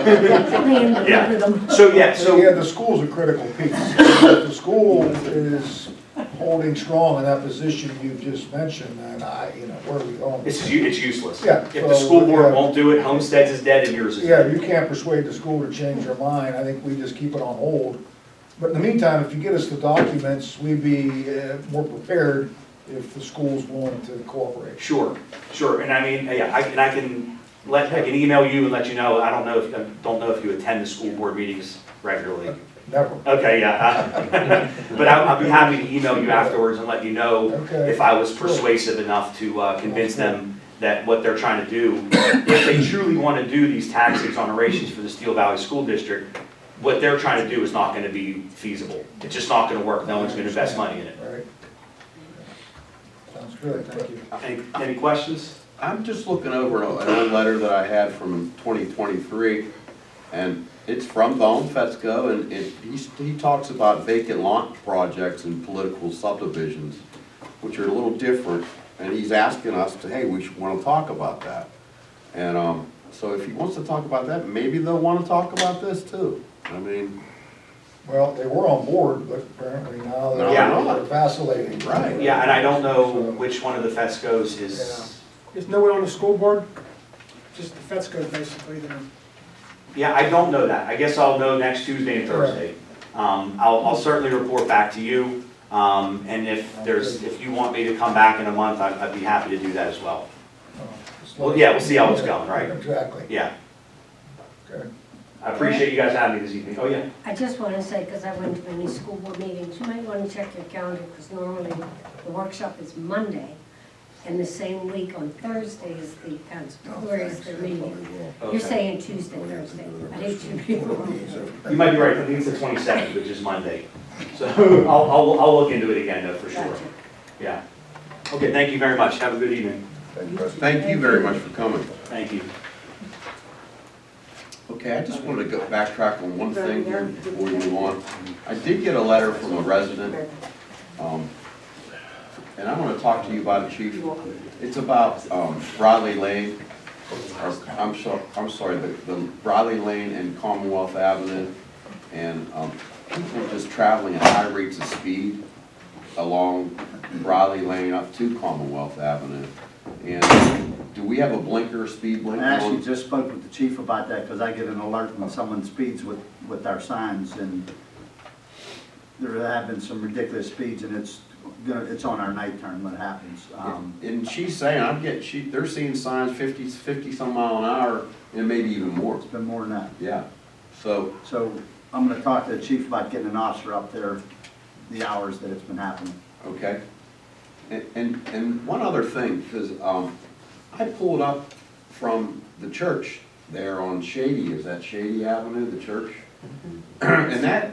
Definitely Yeah. in them. So, yeah, So, yeah, the school's a critical piece. If the school is holding strong in that position you just mentioned, then where are we going? it's useless. Yeah, If the so, school board yeah. won't do it, Homestead's is dead and yours is Yeah, dead. you can't persuade the school to change their mind, I think we just keep it on hold. But in the meantime, if you get us the documents, we'd be more prepared if the school's willing to cooperate. Sure, and I mean, yeah, I can email you and let you know. I don't know if you attend the school board meetings regularly. Never. Okay, yeah. But I'll be happy to email you afterwards and let you know Okay. if I was persuasive enough to convince them that what they're trying to do, if they truly want to do these tax exonerations for the Steel Valley School District, what they're trying to do is not going to be feasible. It's just not going to work. No one's going to invest money in it. Right. Sounds good, thank you. Any questions? I'm just looking over an old letter that I had from 2023, and it's from Donald Fetzko, and he talks about vacant lot projects and political subdivisions, which are a little different, and he's asking us to, hey, we should want to talk about that. And so if he wants to talk about that, maybe they'll want to talk about this too. I mean, Well, they were on board, but apparently now Yeah. they're vacillating. Right. Yeah, and I don't know which one of the Fetzkos is, There's no one on the school board, just the Fetzko basically, then. yeah, I don't know that. I guess I'll know next Tuesday and Thursday. I'll certainly report back to you, and if you want me to come back in a month, I'd be happy to do that as well. Well, yeah, we'll see how it's going, right? Exactly. Yeah, Okay. I appreciate you guys having me this evening. Oh, yeah. I just want to say, because I went to many school board meetings, you might want to check your calendar, because normally the workshop is Monday, and the same week on Thursday is the the meeting. Okay. You're saying Tuesday, Thursday. I hate to be wrong. You might be right. I think it's the 27th, which is Monday. So I'll look into it again, though, for sure. Gotcha. Yeah. Okay, thank you very much. Have a good evening. thank you very much for coming. Thank you. Okay, I just wanted to go backtrack on one thing here before we move on. I did get a letter from a resident, and I want to talk to you about it, Chief. It's about Bradley Lane, I'm sorry, the Bradley Lane and Commonwealth Avenue, and people just traveling at high rates of speed along Bradley Lane up to Commonwealth Avenue. And do we have a blinker, speed blinker I actually on? just spoke with the chief about that, because I get an alert when someone speeds with our signs, and there have been some ridiculous speeds, and it's on our night turn when it happens. And she's saying, they're seeing signs 50 some mile an hour, and maybe even more. It's been more than that. Yeah, so, So I'm gonna talk to the chief about getting an officer up there the hours that it's been happening. okay. And one other thing, because I pulled up from the church there on Shady, is that Shady Avenue, the church? And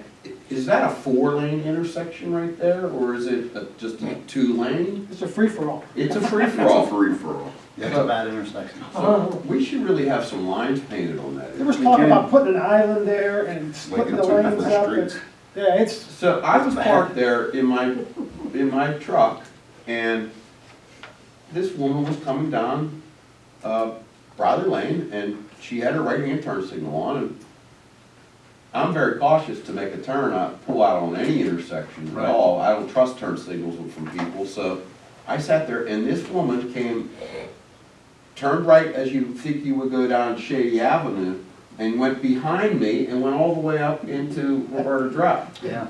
is that a 4-lane intersection right there, or is it just a 2-lane? It's a free-for-all. It's a free-for-all. free-for-all. It's a bad intersection. So we should really have some lines painted on that. There was talk about putting an island there and splitting the Like lanes it's up. different streets. Yeah, it's, So I was parked there in my truck, and this woman was coming down Bradley Lane, and she had her right-hand turn signal on, and I'm very cautious to make a turn, I pull out on any intersection at all. I don't trust turn signals from people, so I sat there, and this woman turned right as you think you would go down Shady Avenue, and went behind me and went all the way up into Roberta Drive. Yeah.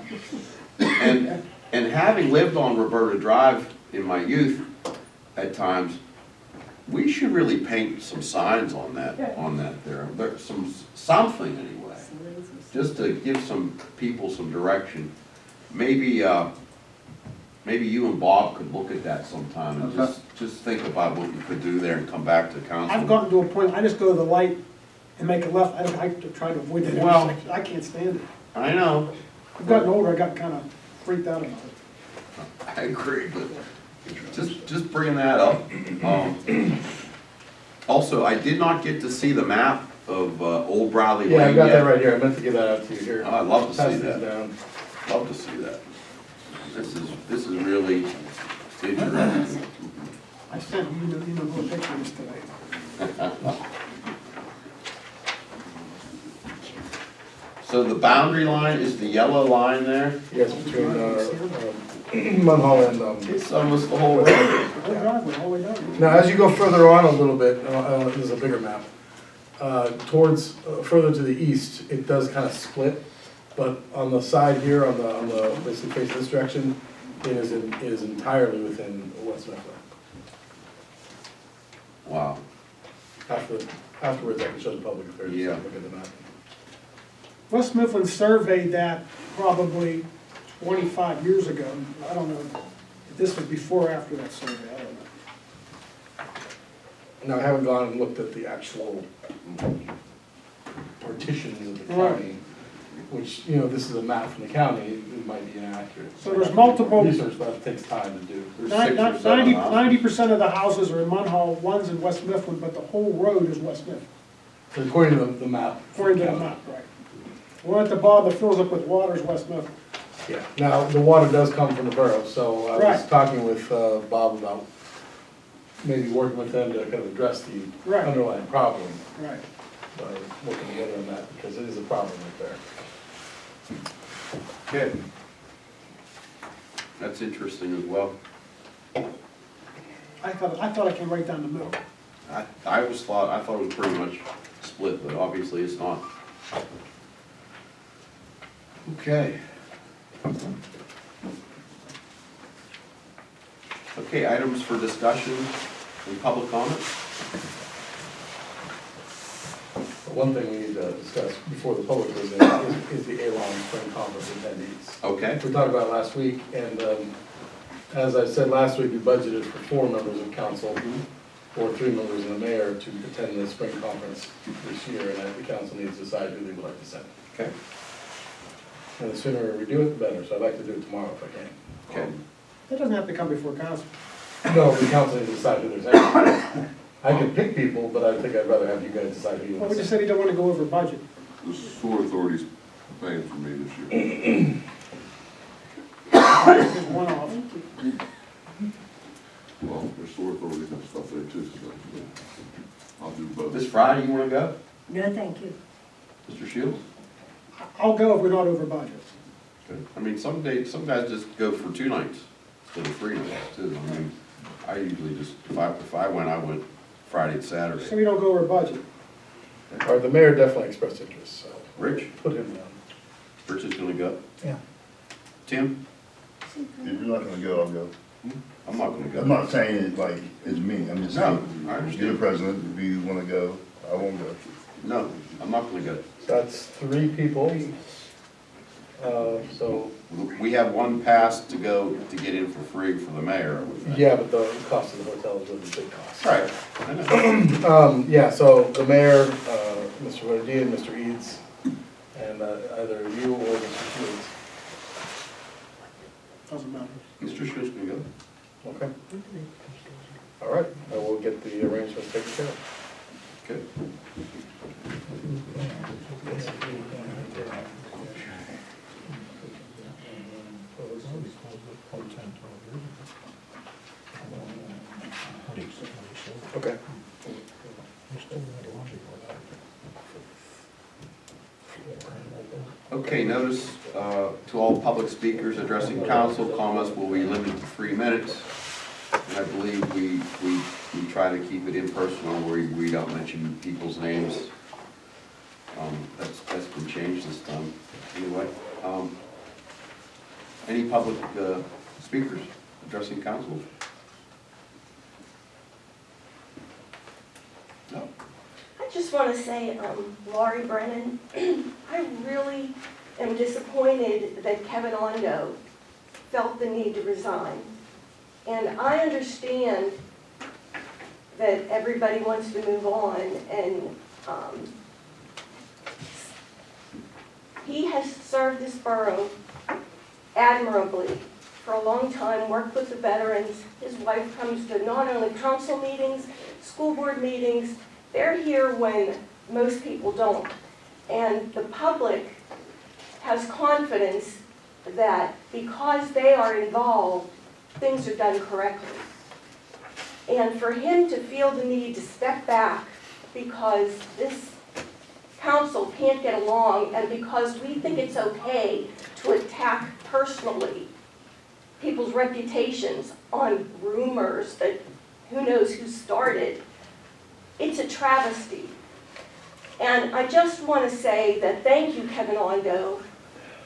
And having lived on Roberta Drive in my youth at times, we should really paint some signs on that there. There's something anyway, just to give some people some direction. Maybe, maybe you and Bob could look at that sometime and just think about what you could do there and come back to council. I've gotten to a point, I just go to the light and make a left, I try to avoid that Well- intersection, I can't stand it. I know, I've gotten older, I got kind of freaked out about it. I agree, but just bringing that up. Also, I did not get to see the map of Old Bradley Lane Yeah, I've got that yet. right here, I meant to give that out to you here. I'd love to see Pass these that. down. Love to see that. This is really interesting. I sent you little pictures today. So the boundary line is the yellow line there? Yes, between, Munhall and, It's almost the whole road. Whole driveway, all the way down. Now, as you go further on a little bit, this is a bigger map, towards, further to the east, it does kind of split, but on the side here, on the, basically facing this direction, it is entirely within West Mifflin. Wow. Afterwards, I can show the public if they're Yeah. look at the map. West Mifflin surveyed that probably 25 years ago. I don't know if this was before or after that survey, I don't know. Now, I haven't gone and looked at the actual partitions of the Right. county, which, this is a map from the county, it might be inaccurate. So there's multiple- Research, but it takes time to do. There's 6 or 7 houses. 90% of the houses are in Munhall, one's in West Mifflin, but the whole road is West Mifflin, So according to the map. according to the map, right? One at the bottom that fills up with water is West Mifflin. Yeah, now, the water does come from the borough, so I was Right. talking with Bob about maybe working with them to kind of address the Right. underlying problem, Right. by working together on that, because it is a problem right there. Okay. That's interesting as well. I thought I came right down the middle. I thought it was pretty much split, but obviously it's not. Okay. Okay, items for discussion and public comment? One thing we need to discuss before the public goes in is the A-Long Spring Conference attendees. Okay. We talked about it last week, and as I said last week, we budgeted for 4 members of council, or 3 members and the mayor to attend the spring conference this year, and the council needs to decide who they would like to send. Okay. And the sooner we do it, the better, so I'd like to do it tomorrow if I can. Okay. That doesn't have to come before council. No, the council needs to decide who they're sending. I can pick people, but I think I'd rather have you guys decide who you Well, want we to just send. said he don't want to go over budget. The sewer authority's paying for me this year. There's one off. Well, there's sewer authority and stuff there too, so I'll do both. This Friday, you wanna go, No, thank you. Mr. Shields? I'll go if we're not over budget. Okay. I mean, some guys just go for 2 nights instead of 3 nights too. I mean, I usually just, if I went Friday and So Saturday. we don't go over budget. All right, the mayor definitely expressed interest, so Rich? put him down. Rich is gonna go? Yeah. Tim? If you're not gonna go, I'll go. I'm not gonna go. I'm not saying it like it's me, I'm just No, saying, I you're the understand. president, if you wanna go, I won't go. No, I'm not gonna go. That's 3 people. So, We have one pass to go to get in for free for the mayor. yeah, but the cost of the hotel is really big cost. Right. I know. Yeah, so the mayor, Mr. Rodin, Mr. Eads, and either you or Mr. Shields. Doesn't matter. Mr. Shields can go. Okay. All right, I will get the arrangements taken care of. Okay. Okay. Okay, notice to all public speakers addressing council, comments will be limited to 3 minutes. And I believe we try to keep it impersonal, where we don't mention people's names. That's been changed this time, anyway. Any public speakers addressing council? No. I just want to say, Laurie Brennan, I really am disappointed that Kevin Ondo felt the need to resign. And I understand that everybody wants to move on, and he has served this borough admirably for a long time, worked with the veterans. His wife comes to not only council meetings, school board meetings. They're here when most people don't. And the public has confidence that because they are involved, things are done correctly. And for him to feel the need to step back because this council can't get along and because we think it's okay to attack personally people's reputations on rumors that who knows who started, it's a travesty. And I just want to say that thank you, Kevin Ondo.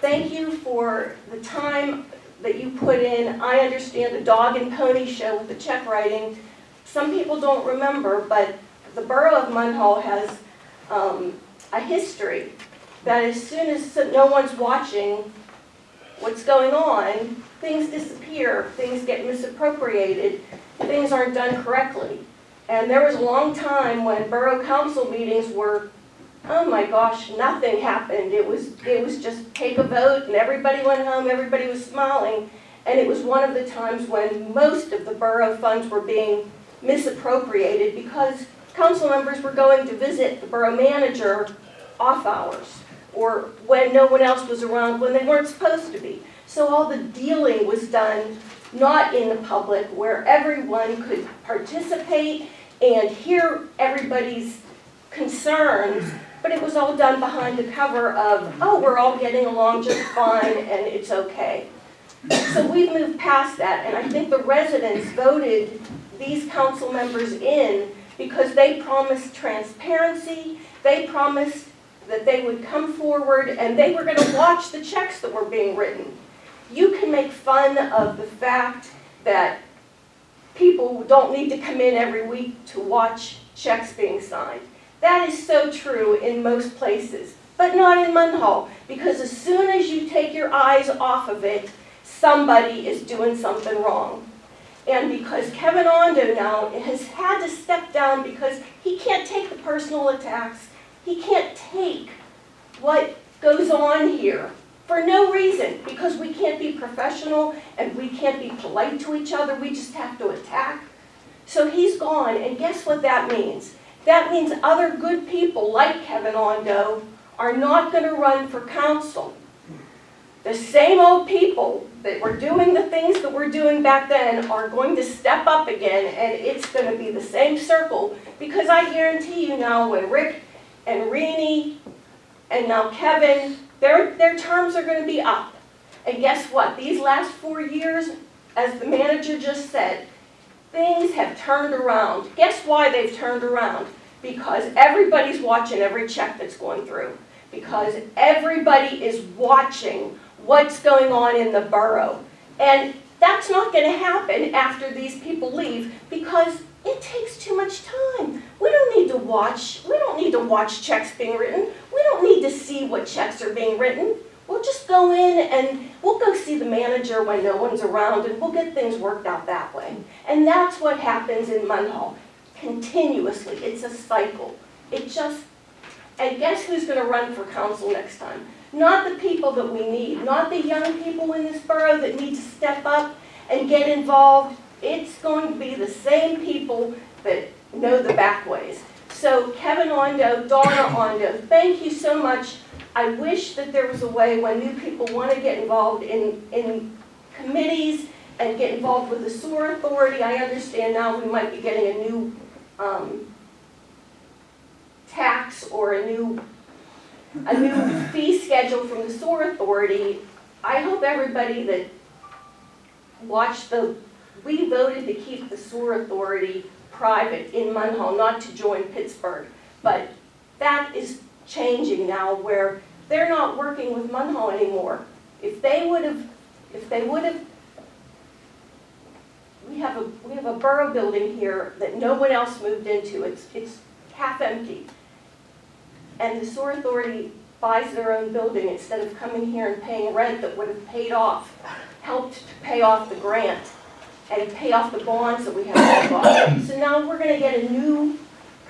Thank you for the time that you put in. I understand the dog and pony show with the check writing. Some people don't remember, but the borough of Munhall has a history that as soon as no one's watching what's going on, things disappear, things get misappropriated, things aren't done correctly. And there was a long time when borough council meetings were, oh my gosh, nothing happened. It was just take a vote and everybody went home, everybody was smiling. And it was one of the times when most of the borough funds were being misappropriated because council members were going to visit the borough manager off hours or when no one else was around when they weren't supposed to be. So all the dealing was done not in the public where everyone could participate and hear everybody's concerns, but it was all done behind the cover of, oh, we're all getting along just fine and it's okay. So we've moved past that, and I think the residents voted these council members in because they promised transparency, they promised that they would come forward and they were going to watch the checks that were being written. You can make fun of the fact that people don't need to come in every week to watch checks being signed. That is so true in most places, but not in Munhall, because as soon as you take your eyes off of it, somebody is doing something wrong. And because Kevin Ondo now has had to step down because he can't take the personal attacks, he can't take what goes on here for no reason, because we can't be professional and we can't be polite to each other, we just have to attack. So he's gone, and guess what that means? That means other good people like Kevin Ondo are not going to run for council. The same old people that were doing the things that we're doing back then are going to step up again, and it's going to be the same circle, because I guarantee you now when Rick and Renee and now Kevin, their terms are going to be up. And guess what? These last 4 years, as the manager just said, things have turned around. Guess why they've turned around? Because everybody's watching every check that's going through. Because everybody is watching what's going on in the borough. And that's not going to happen after these people leave because it takes too much time. We don't need to watch checks being written. We don't need to see what checks are being written. We'll just go in and we'll go see the manager when no one's around and we'll get things worked out that way. And that's what happens in Munhall continuously. It's a cycle. And guess who's going to run for council next time? Not the people that we need, not the young people in this borough that need to step up and get involved. It's going to be the same people that know the back ways. So Kevin Ondo, Donna Ondo, thank you so much. I wish that there was a way when new people want to get involved in committees and get involved with the sewer authority. I understand now we might be getting a new tax or a new fee schedule from the sewer authority. I hope everybody that watched we voted to keep the sewer authority private in Munhall, not to join Pittsburgh. But that is changing now where they're not working with Munhall anymore. If they would have, we have a borough building here that no one else moved into. It's half empty. And the sewer authority buys their own building instead of coming here and paying rent that would have helped to pay off the grant and pay off the bonds that we have to pay off. So now we're gonna get a new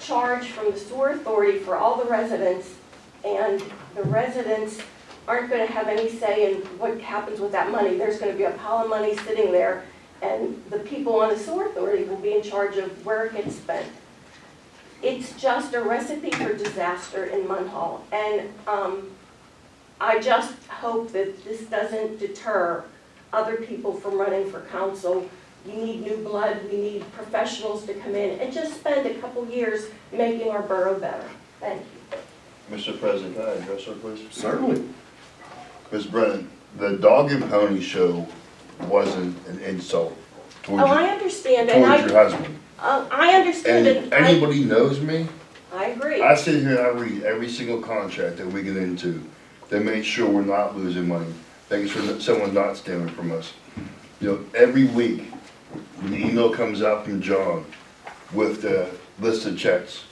charge from the sewer authority for all the residents, and the residents aren't gonna have any say in what happens with that money. There's gonna be a pile of money sitting there, and the people on the sewer authority will be in charge of where it gets spent. It's just a recipe for disaster in Munhall, and I just hope that this doesn't deter other people from running for council. We need new blood, we need professionals to come in and just spend a couple years making our borough better. Thank you. Mr. President, can I address her, please? Certainly. Ms. Brennan, the dog and pony show wasn't an insult towards Oh, I understand, and your husband. I understand, And anybody knows me, I agree. I sit here and I read every single contract that we get into. They make sure we're not losing money, making sure that someone's not stealing from us. You know, every week, when the email comes out from John with the list of checks,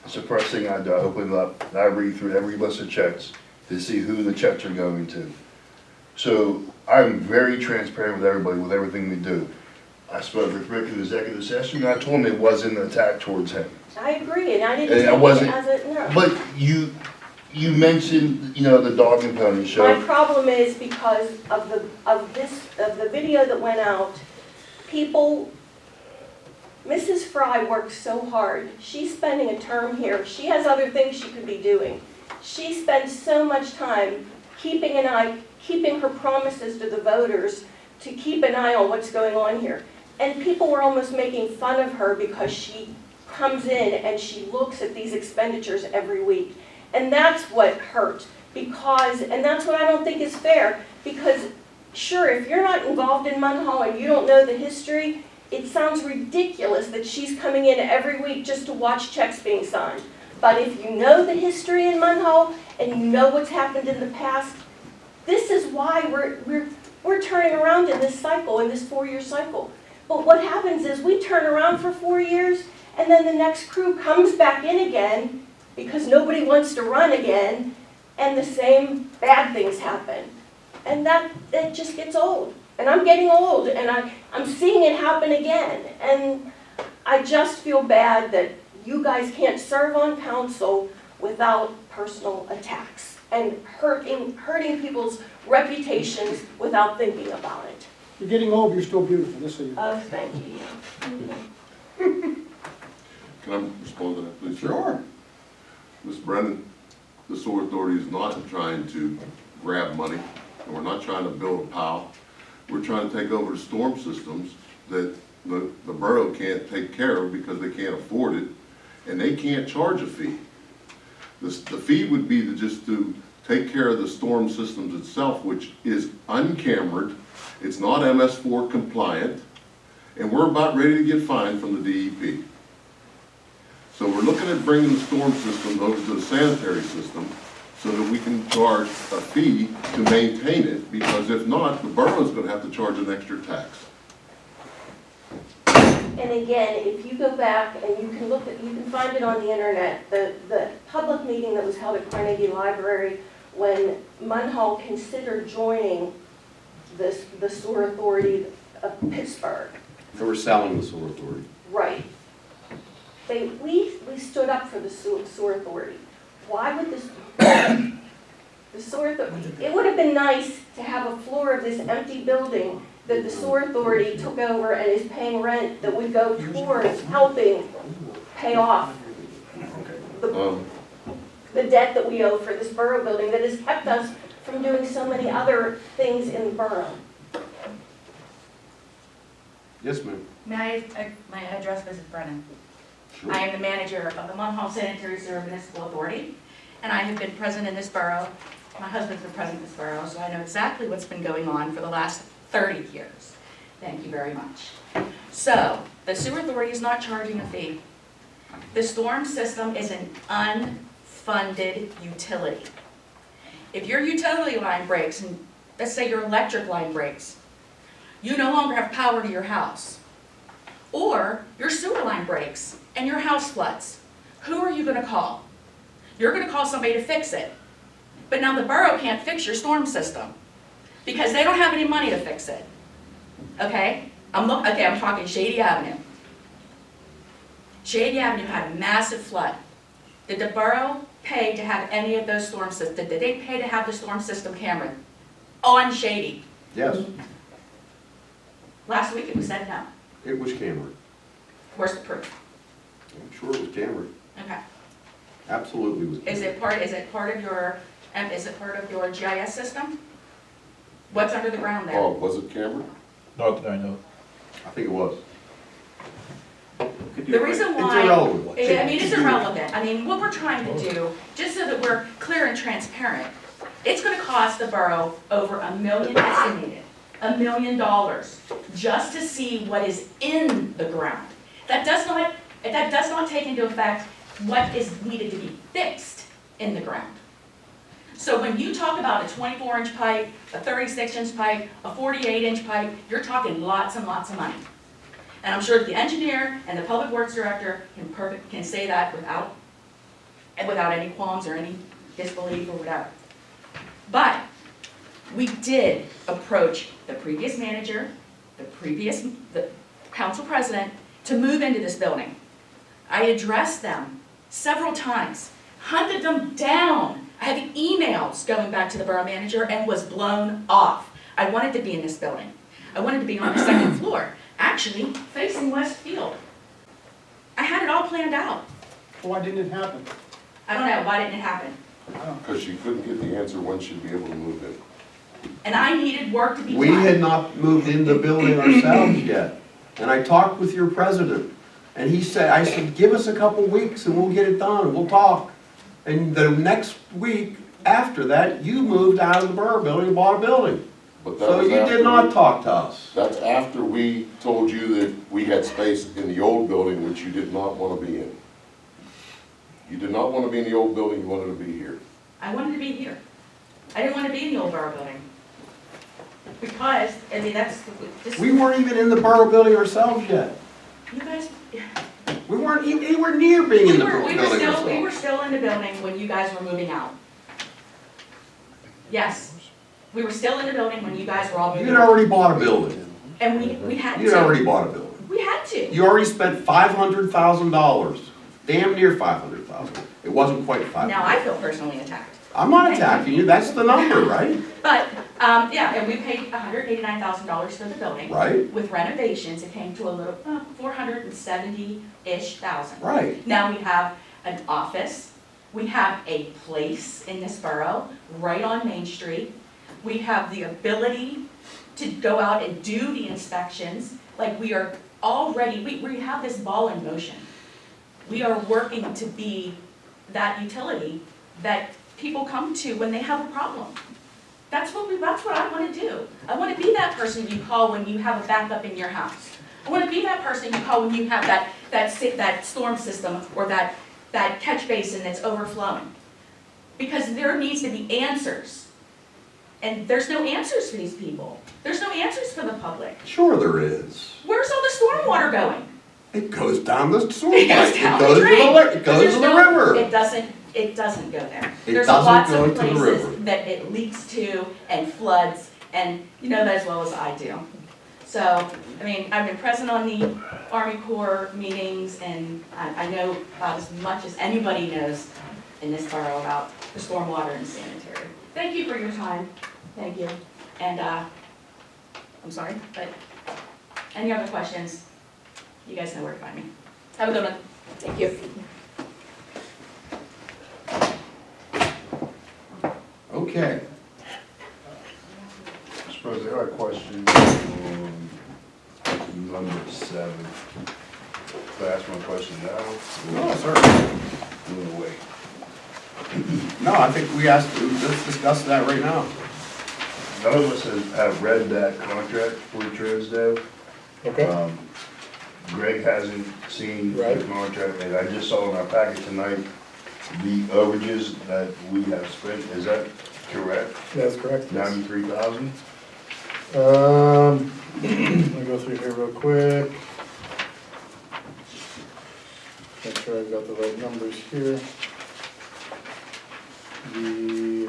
it's the first thing I do. I open it up and I read through every list of checks to see who the checks are going to. So I'm very transparent with everybody with everything we do. I spoke with Rick in the executive session, and I told him it wasn't an attack towards him. I agree, and I And didn't I take wasn't- it as a, no. But you mentioned, you know, the dog and pony show. My problem is because of the video that went out, people, Mrs. Fry works so hard. She's spending a term here. She has other things she could be doing. She spends so much time keeping her promises to the voters to keep an eye on what's going on here. And people were almost making fun of her because she comes in and she looks at these expenditures every week. And that's what hurt, and that's what I don't think is fair, because sure, if you're not involved in Munhall and you don't know the history, it sounds ridiculous that she's coming in every week just to watch checks being signed. But if you know the history in Munhall and you know what's happened in the past, this is why we're turning around in this cycle, in this 4-year cycle. But what happens is we turn around for 4 years and then the next crew comes back in again because nobody wants to run again, and the same bad things happen. And it just gets old. And I'm getting old, and I'm seeing it happen again. And I just feel bad that you guys can't serve on council without personal attacks and hurting people's reputations without thinking about it. You're getting old, but you're still beautiful, just so you know. Oh, thank you. Can I respond to that, please? Sure. Ms. Brennan, the sewer authority is not trying to grab money, and we're not trying to build a pile. We're trying to take over the storm systems that the borough can't take care of because they can't afford it, and they can't charge a fee. The fee would be to take care of the storm systems itself, which is uncambered, it's not MS4 compliant, and we're about ready to get fined from the DEP. So we're looking at bringing the storm system over to the sanitary system so that we can charge a fee to maintain it, because if not, the borough's gonna have to charge an extra tax. And again, if you go back and you can find it on the internet, the public meeting that was held at Carnegie Library when Munhall considered joining the sewer authority of Pittsburgh. They were selling the sewer authority. Right. We stood up for the sewer authority. Why would the sewer authority, it would have been nice to have a floor of this empty building that the sewer authority took over and is paying rent that would go towards helping pay off the debt that we owe for this borough building that has kept us from doing so many other things in the borough. Yes, ma'am. May I address Mrs. Brennan? I am the manager of the Munhall Sanitary Sewer Municipal Authority, and I have been present in this borough. My husband's been present in this borough, so I know exactly what's been going on for the last 30 years. Thank you very much. So, the sewer authority is not charging a fee. The storm system is an funded utility. If your utility line breaks, and let's say your electric line breaks, you no longer have power to your house. Or your sewer line breaks and your house floods. Who are you going to call? You're going to call somebody to fix it. But now the borough can't fix your storm system because they don't have any money to fix it. Okay? I'm talking Shady Avenue. Shady Avenue had a massive flood. Did the borough pay to have any of those storm systems? Did they pay to have the storm system camera on Shady? Yes, Last week it was said no. it was cambered. Where's the proof? I'm sure it was cambered. Okay. Absolutely was. Is it part of your GIS system? What's under the ground there? Oh, was it camera? Not that I know. I think it was. The reason It's why, irrelevant. it's irrelevant. I mean, what we're trying to do, just so that we're clear and transparent, it's gonna cost the borough over $1 million estimated, $1 million, just to see what is in the ground. That does not take into effect what is needed to be fixed in the ground. So when you talk about a 24-inch pipe, a 36-inch pipe, a 48-inch pipe, you're talking lots and lots of money. And I'm sure that the engineer and the public works director can say that without any qualms or any disbelief or whatever. But we did approach the previous manager, the council president, to move into this building. I addressed them several times, hunted them down. I had emails going back to the borough manager and was blown off. I wanted to be in this building. I wanted to be on the second floor, actually facing Westfield. I had it all planned out. Why didn't it happen? I don't know, why didn't it happen? Because she couldn't get the answer when she'd be able to move in. And I needed work to be done. We had not moved in the building ourselves yet. And I talked with your president, and I said, give us a couple weeks and we'll get it done, we'll talk. And the next week after that, you moved out of the borough building and bought a building. But that So was you after did not talk to us. That's after we told you that we had space in the old building, which you did not want to be in. You did not want to be in the old building, you wanted to be here. I wanted to be here. I didn't want to be in the old borough building. Because, I mean, We weren't even in the borough building ourselves yet. you guys, We weren't even anywhere near being in the building we were ourselves. still in the building when you guys were moving out. Yes, we were still in the building when you guys were all You moving had out. already bought a building. And we had You had already to. bought a building. We had to. You already spent $500,000, damn near $500,000. It wasn't quite $500,000. Now I feel personally attacked. I'm not attacking you, that's the number, right? But, yeah, and we paid $189,000 for the building. Right, With renovations, it came to a little, 470-ish thousand. right. Now we have an office, we have a place in this borough, right on Main Street. We have the ability to go out and do the inspections, like we are already, we have this ball in motion. We are working to be that utility that people come to when they have a problem. That's what I want to do. I want to be that person you call when you have a backup in your house. I want to be that person you call when you have that storm system or that catch basin that's overflowing. Because there needs to be answers. And there's no answers for these people. There's no answers for the public. Sure there is. Where's all the stormwater going? It goes down the sewer It pipe. goes down the drain. It goes to the river. It doesn't go there. It There's doesn't lots go of to the river. places that it leaks to and floods, and you know that as well as I do. So, I mean, I've been present on the Army Corps meetings, and I know about as much as anybody knows in this borough about the stormwater and sanitary. Thank you for your time. Thank you. And, I'm sorry, but any other questions, you guys know where to find me. Have a good one. Thank you. Okay. Mr. President, I got a question on number 7. Can I ask my question now? No, sir. No way. No, I think let's discuss that right now. None of us have read that contract for Transdev. Okay. Greg hasn't seen the Right. contract, and I just saw in our packet tonight the overages that we have spent, is that correct? That's correct. Yes. 93,000? Let me go through here real quick. Make sure I've got the right numbers here. The.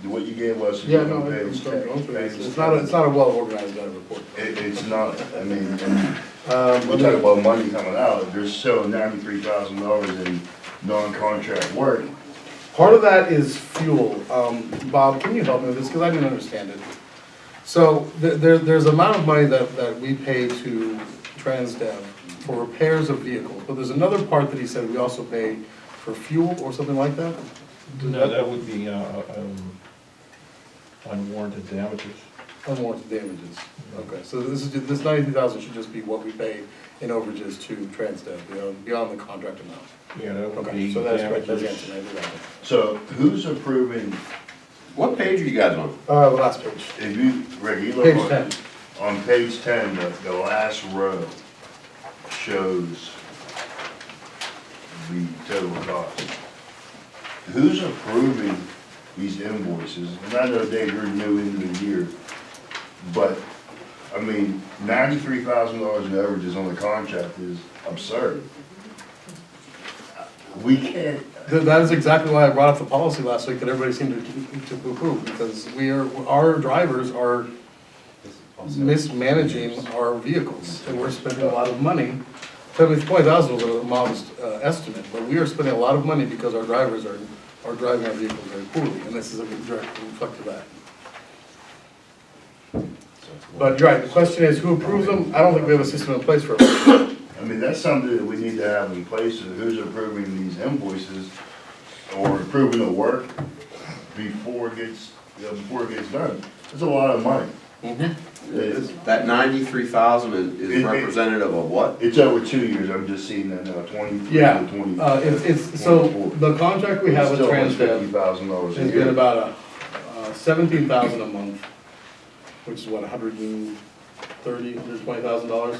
What you gave us is Yeah, on no, page it's 10. it's not a well-organized report. It's not, I mean, Um, we talk about money coming out, there's still $93,000 in non-contract work. Part of that is fuel. Bob, can you help me with this, because I didn't understand it. So there's amount of money that we pay to TransDev for repairs of vehicles, but there's another part that he said we also pay for fuel or something like that? No, that would be unwarranted damages. Unwarranted damages. Okay, so this 92,000 should just be what we pay in overages to TransDev beyond the contract amount. Yeah, that would Okay, be so that's correct, that's the damages. answer, I do that. So who's approving, What page are you guys on? The last page. if you, Rick, you look Page on, 10. on page 10, the last row shows the total cost. Who's approving these invoices? And I know, Dave, you're new into the year, but, I mean, $93,000 in overages on the contract is absurd. We can't, That is exactly why I brought up the policy last week that everybody seemed to poo-poo, because our drivers are mismanaging our vehicles, and we're spending a lot of money. 20,000 was a modest estimate, but we are spending a lot of money because our drivers are driving our vehicles very poorly, and this is a direct reflect of that. But you're right, the question is, who approves them? I don't think we have a system in place for it. I mean, that's something that we need to have in place, is who's approving these invoices or approving the work before it gets done. It's a lot of money. That 93,000 is representative of what? It's over 2 years, I'm just seeing that now, 23 Yeah, to 20. it's, so the contract we have with Still TransDev $50,000 a has been year. about 17,000 a month, which is what, $120,000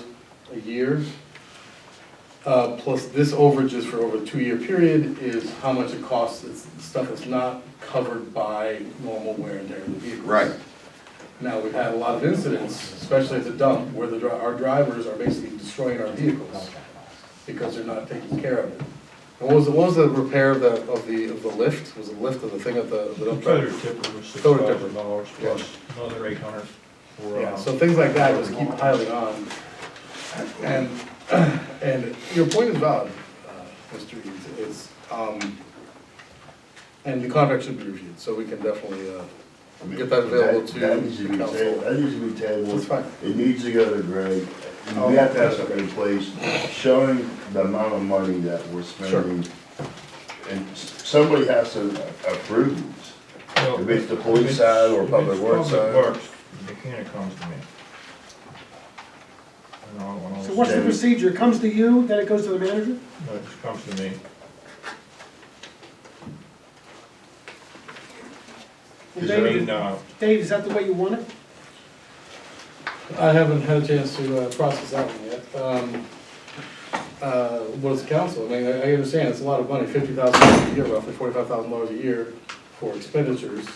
a year. Plus this overages for over a 2-year period is how much it costs, it's stuff that's not covered by normal wear and tear of the vehicles. Right. Now, we've had a lot of incidents, especially at the dump, where our drivers are basically destroying our vehicles because they're not taking care of it. And what was the repair of the lift? Was the lift of the thing at the dump? Toter tipper was $6,000 plus another 800 for, Yeah, so things like that just keep piling on. And your point is valid, Mr. Eads, it's, and the contract should be reviewed, so we can definitely, get that available to That needs to be council. tabled, that needs to be tabled. That's fine. It needs to go to Greg. We have to have something in place showing the amount of money that we're spending. And somebody has to approve these. well, If it's the police side or public works side. Public Works, the mechanic comes to me. And when I So was- what's the procedure? It comes to you, then it goes to the manager? No, it just comes to me. Well, Is there Dave, Dave, is that the way you want it? I haven't had a chance to process that one yet. What is the council? I mean, I understand it's a lot of money, $50,000 a year, roughly $45,000 a year for expenditures.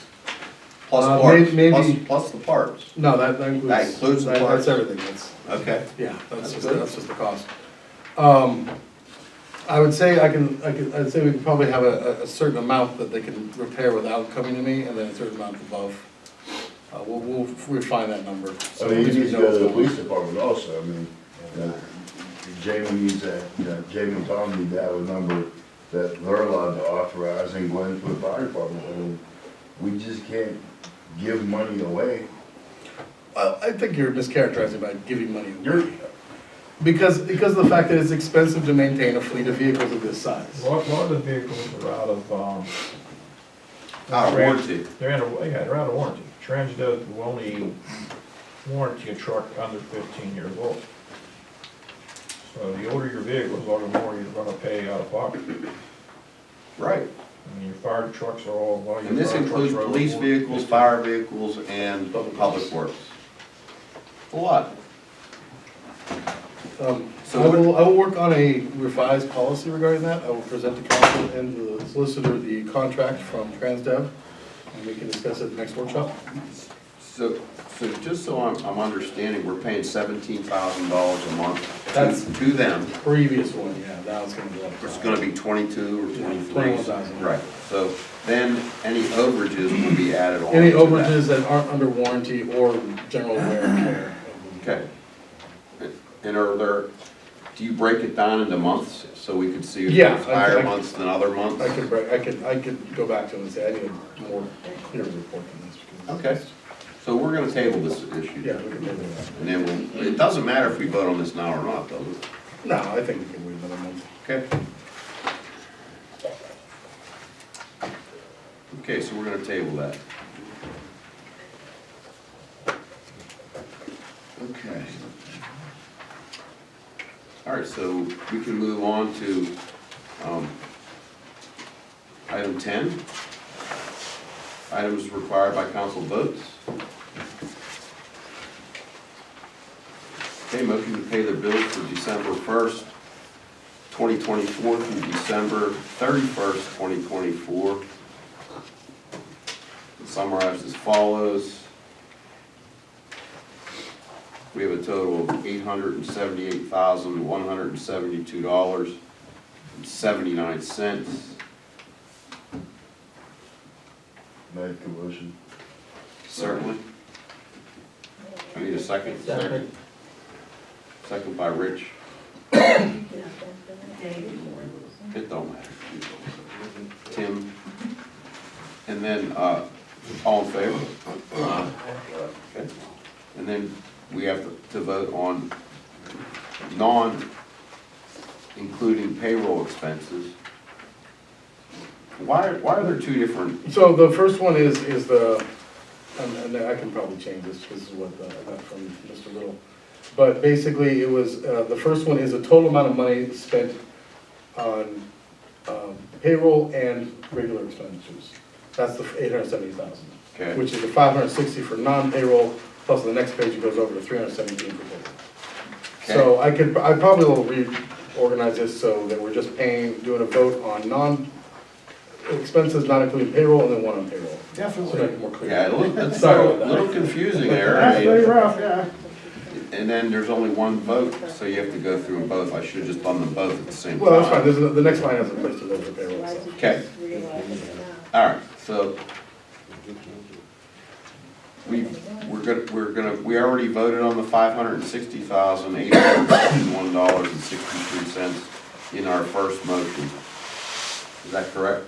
Plus Maybe- parts, plus the parts. No, that includes. That includes the parts? That's everything, that's, Okay. yeah, that's That's just the cost. I would say I'd say we could probably have a certain amount that they can repair without coming to me, and then a certain amount above. We'll refine that number. I So mean, at you least we need to know go what's to the going on. police department also, I mean, Jamie needs that, Jamie and Tom need to have a number that they're allowed to authorize and go into the fire department. I mean, we just can't give money away. Well, I think you're mischaracterizing by giving money You're, away. Because of the fact that it's expensive to maintain a fleet of vehicles of this size. A lot of the vehicles are out of, Out of warranty. they're out of warranty. TransDev will only warranty a truck under 15 years old. So So the older your vehicle is, the more you're gonna pay out of pocket. Right. And your fire trucks are all, well, your And this fire trucks includes are over police 40. vehicles, fire vehicles, and public works. A lot. So I will work on a revised policy regarding that. I will present to council and the solicitor the contract from Transdev, and we can discuss it at the next workshop. So just so I'm understanding, we're paying $17,000 a month That's- to them. Previous one, yeah, now it's gonna be like. It's gonna be 22 or 23. 21,000. Right, so then any overages will be added on. Any to that. overages that aren't under warranty or general wear and tear. Okay. And are there, do you break it down into months so we could see if Yeah, there's higher I- months than other months? I could go back to him and say, I need a more clear report on this. because- Okay. So we're gonna table this issue. Yeah, we can do that. And then it doesn't matter if we vote on this now or not, does it? No, I think we can wait another month. Okay. Okay, so we're gonna table that. Okay. All right, so we can move on to, item 10. Items required by council votes. Okay, motion to pay the bills for December 1st, 2024 through December 31st, 2024. Summarized as follows. We have a total of $878,172.79. Make a motion. Certainly. I need a second. Second. Second by Rich. David. It don't matter. Tim. And then, all in favor? Okay. And then we have to vote on including payroll expenses. Why are there two different? So the first one is the, and I can probably change this, because this is what I got from Mr. Little. But basically, it was, the first one is the total amount of money spent on payroll and regular expenditures. That's the 870,000. Okay. Which is the 560 for non-payroll, plus on the next page it goes over to 317 for payroll. Okay. So I probably will reorganize this so that we're just doing a vote on expenses not including payroll, and then one on payroll. So Definitely. make it more clear. Yeah, it's Sorry a about that. little confusing there. I That's very mean, rough, yeah. and then there's only one vote, so you have to go through them both. I should have just done them both at the same time. Well, that's fine, the next line has a place to go for payroll, so. Okay. All right, so we already voted on the $560,861.63 in our first motion. Is that correct?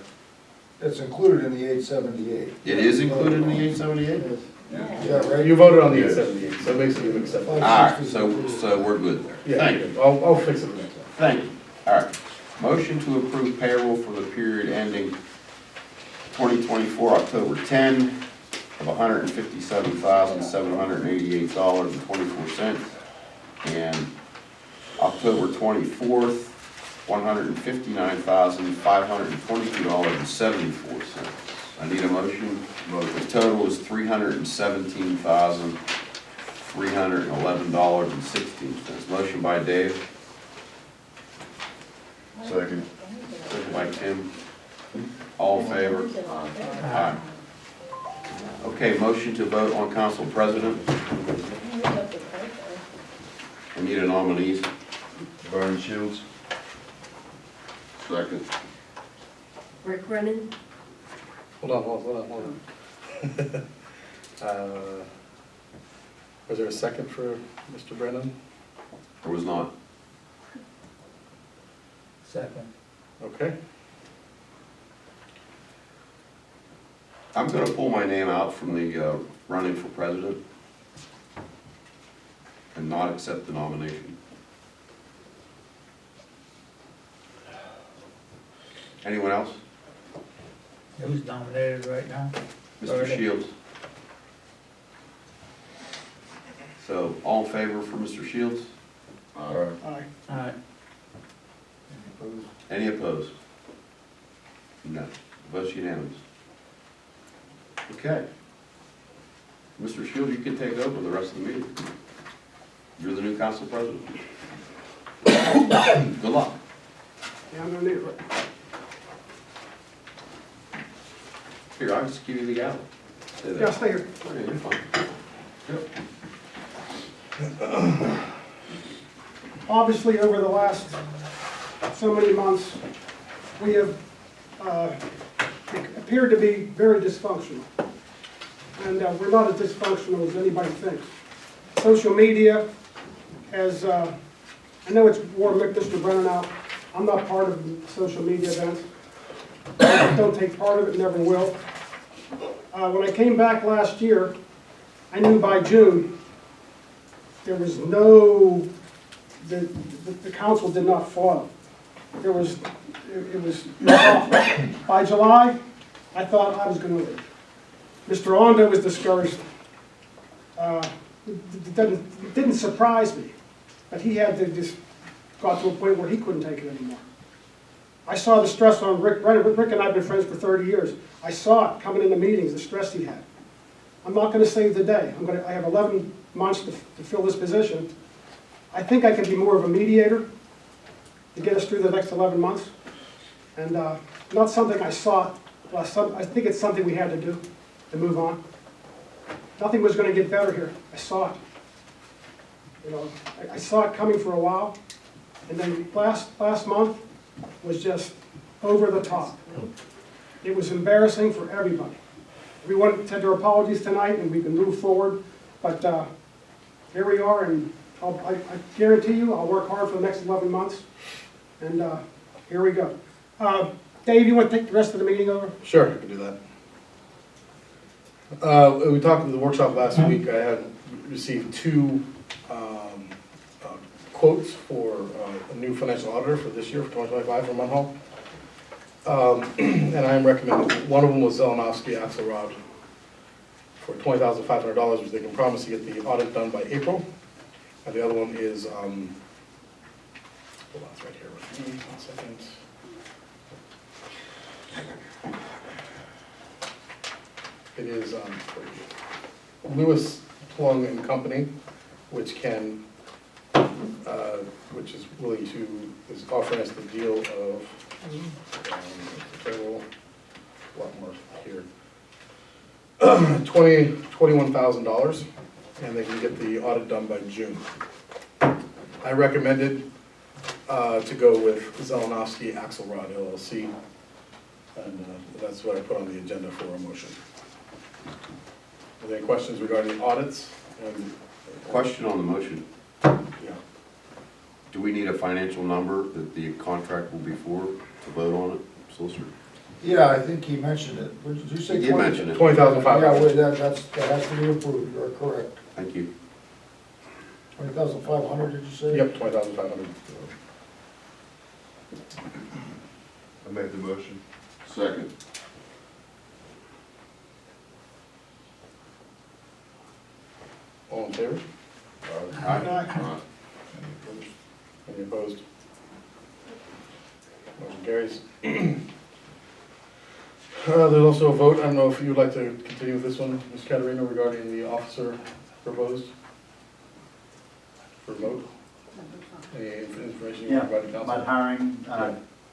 It's included in the 878. It is included in the 878? Yeah, right? You voted on the 878, so it makes it acceptable. All right, so we're good there. Yeah, Thank you. I'll fix it for next time. Thank you. All right. Motion to approve payroll for the period ending 2024, October 10, of $157,788.24. And October 24th, $159,522.74. I need a motion. The total is $317,311.16. Motion by Dave. Second. Second by Tim. All in favor? Aye. Okay, motion to vote on council president. I need a nominees. Brian Shields. Second. Rick Brennan. Hold on. Was there a second for Mr. Brennan? Or was not? Second. Okay. I'm gonna pull my name out from the running for president and not accept the nomination. Anyone else? Who's nominated right now? Mr. Shields. So, all in favor for Mr. Shields? Aye. Aye. Any opposed? No. Vote's unanimous. Okay. Mr. Shields, you can take over the rest of the meeting. You're the new council president. Good luck. Yeah, I'm gonna need it. Here, I'll just give you the gavel. Stay there. Yeah, stay here. Okay, you're fine. Yep. Obviously, over the last so many months, we have appeared to be very dysfunctional. And we're not as dysfunctional as anybody thinks. Social media has, I know it's wore Mr. Brennan out. I'm not part of the social media events. I don't take part of it, never will. When I came back last year, I knew by June, there was no, the council did not follow. There was, it was awful. By July, I thought I was going to leave. Mr. Ondo was discouraged. It didn't surprise me, but he had to just got to a point where he couldn't take it anymore. I saw the stress on Rick Brennan. Rick and I have been friends for 30 years. I saw it coming into meetings, the stress he had. I'm not going to save the day. I have 11 months to fill this position. I think I can be more of a mediator to get us through the next 11 months. And not something I sought, but I think it's something we had to do to move on. Nothing was going to get better here. I saw it. You know, I saw it coming for a while. And then last month was just over the top. It was embarrassing for everybody. Everyone said their apologies tonight and we can move forward. But here we are, and I guarantee you I'll work hard for the next 11 months. And here we go. Dave, you want to take the rest of the meeting over? Sure, I can do that. We talked at the workshop last week. I had received two quotes for a new financial auditor for this year, for 2025 from Munhall. And I am recommending, one of them was Zelenovsky Axelrod for $20,500, which they can promise to get the audit done by April. And the other one is, hold on, it's right here with me, 1 second. It is Lewis Plung and Company, which can, which is willing to, is offering us the deal of, total, a lot more here, $21,000, and they can get the audit done by June. I recommended to go with Zelenovsky Axelrod LLC, and that's what I put on the agenda for a motion. Are there any questions regarding audits? Question on the motion. Yeah. Do we need a financial number that the contract will be for to vote on it, Solicitor? Yeah, I think he mentioned it. What did you say? He did mention it. $20,500. Yeah, wait, that has to be approved, you're correct. Thank you. 20,500, did you say? Yep, $20,500. I make the motion. Second. All in favor? Aye. Any opposed? Motion carries. There's also a vote, I don't know if you'd like to continue with this one, Ms. Caterina, regarding the officer proposed for vote. Any information you want to provide to council? About hiring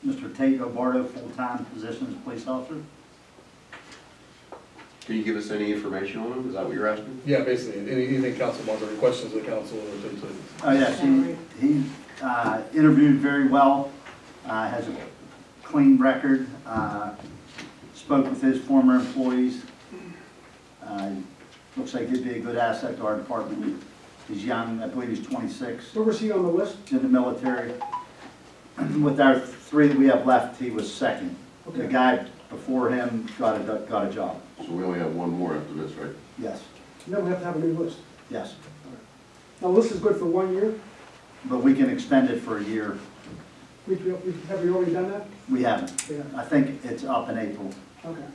Mr. Tate Obardo, full-time position as police officer. Can you give us any information on him? Is that what you're asking? Yeah, basically, anything council wants, or any questions of the council, or things like. Oh, yes, he interviewed very well, has a clean record, spoke with his former employees. Looks like he'd be a good asset to our department. He's young, I believe he's 26, Where was he on the list? in the military. With our three that we have left, he was second. The Okay. guy before him got a job. So we only have one more after this, right? Yes, No, we have to have a new list. yes. Now, this is good for 1 year. But we can extend it for a year. Have we already done that? We haven't. Yeah, I think it's up in April. okay.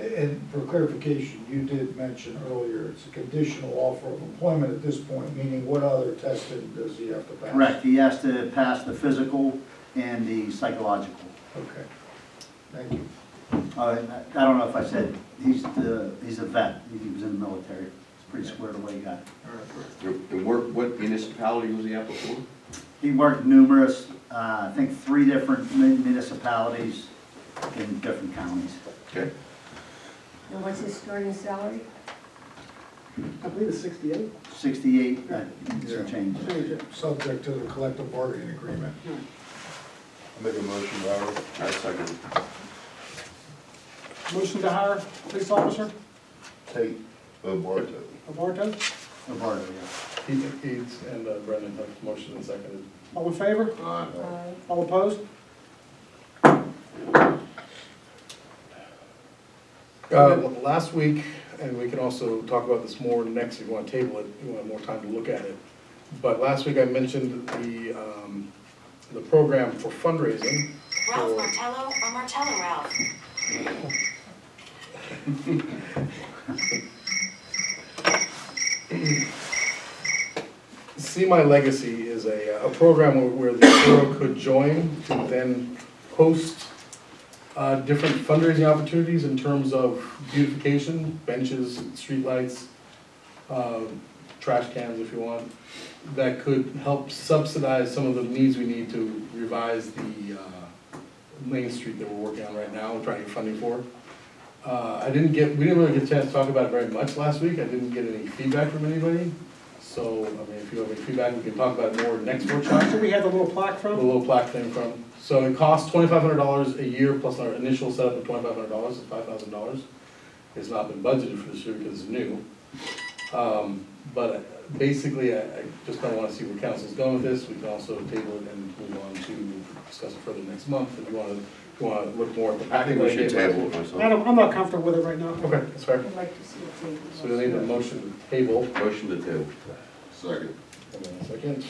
And for clarification, you did mention earlier, it's a conditional offer of employment at this point, meaning what other testing does he have to pass? Correct, he has to pass the physical and the psychological. Okay, thank you. I don't know if I said, he's a vet, he was in the military, it's pretty squared away guy. All right, And what municipality was he at before? He worked numerous, I think 3 different municipalities in different counties. Okay. And what's his starting salary? I believe it's 68. 68, Yeah. some change. Subject to the collective bargaining agreement. I make a motion, Howard. I second. Motion to hire police officer, Tate Barto. Abarto. Abarto, yeah. Heath and Brennan have motion and seconded. All in favor? Aye. All opposed? Last week, and we can also talk about this more next if you want to table it, you want more time to look at it. But last week I mentioned the program for fundraising. Ralph for- Martello or Martello Ralph? See My Legacy is a program where the borough could join to then host different fundraising opportunities in terms of beautification, benches, streetlights, trash cans if you want, that could help subsidize some of the needs we need to revise the Main Street that we're working on right now, we're trying to get funding for. We didn't really get a chance to talk about it very much last week, I didn't get any feedback from anybody. So, I mean, if you have any feedback, we can talk about it more next workshop. So we had the little plaque The from? little plaque thing from, so it costs $2,500 a year plus our initial setup of $2,500, it's $5,000. It's not been budgeted for this year because it's new. But basically, I just don't wanna see where council's going with this, we can also table it and move on to discuss it further next month, if you wanna look more at the I packet. think we that I should gave last I table it week. myself. don't, I'm not comfortable with it right now. Okay, that's fair. I'd like to see it tabled. So we need a motion to table, Motion to table. Second. and then a second.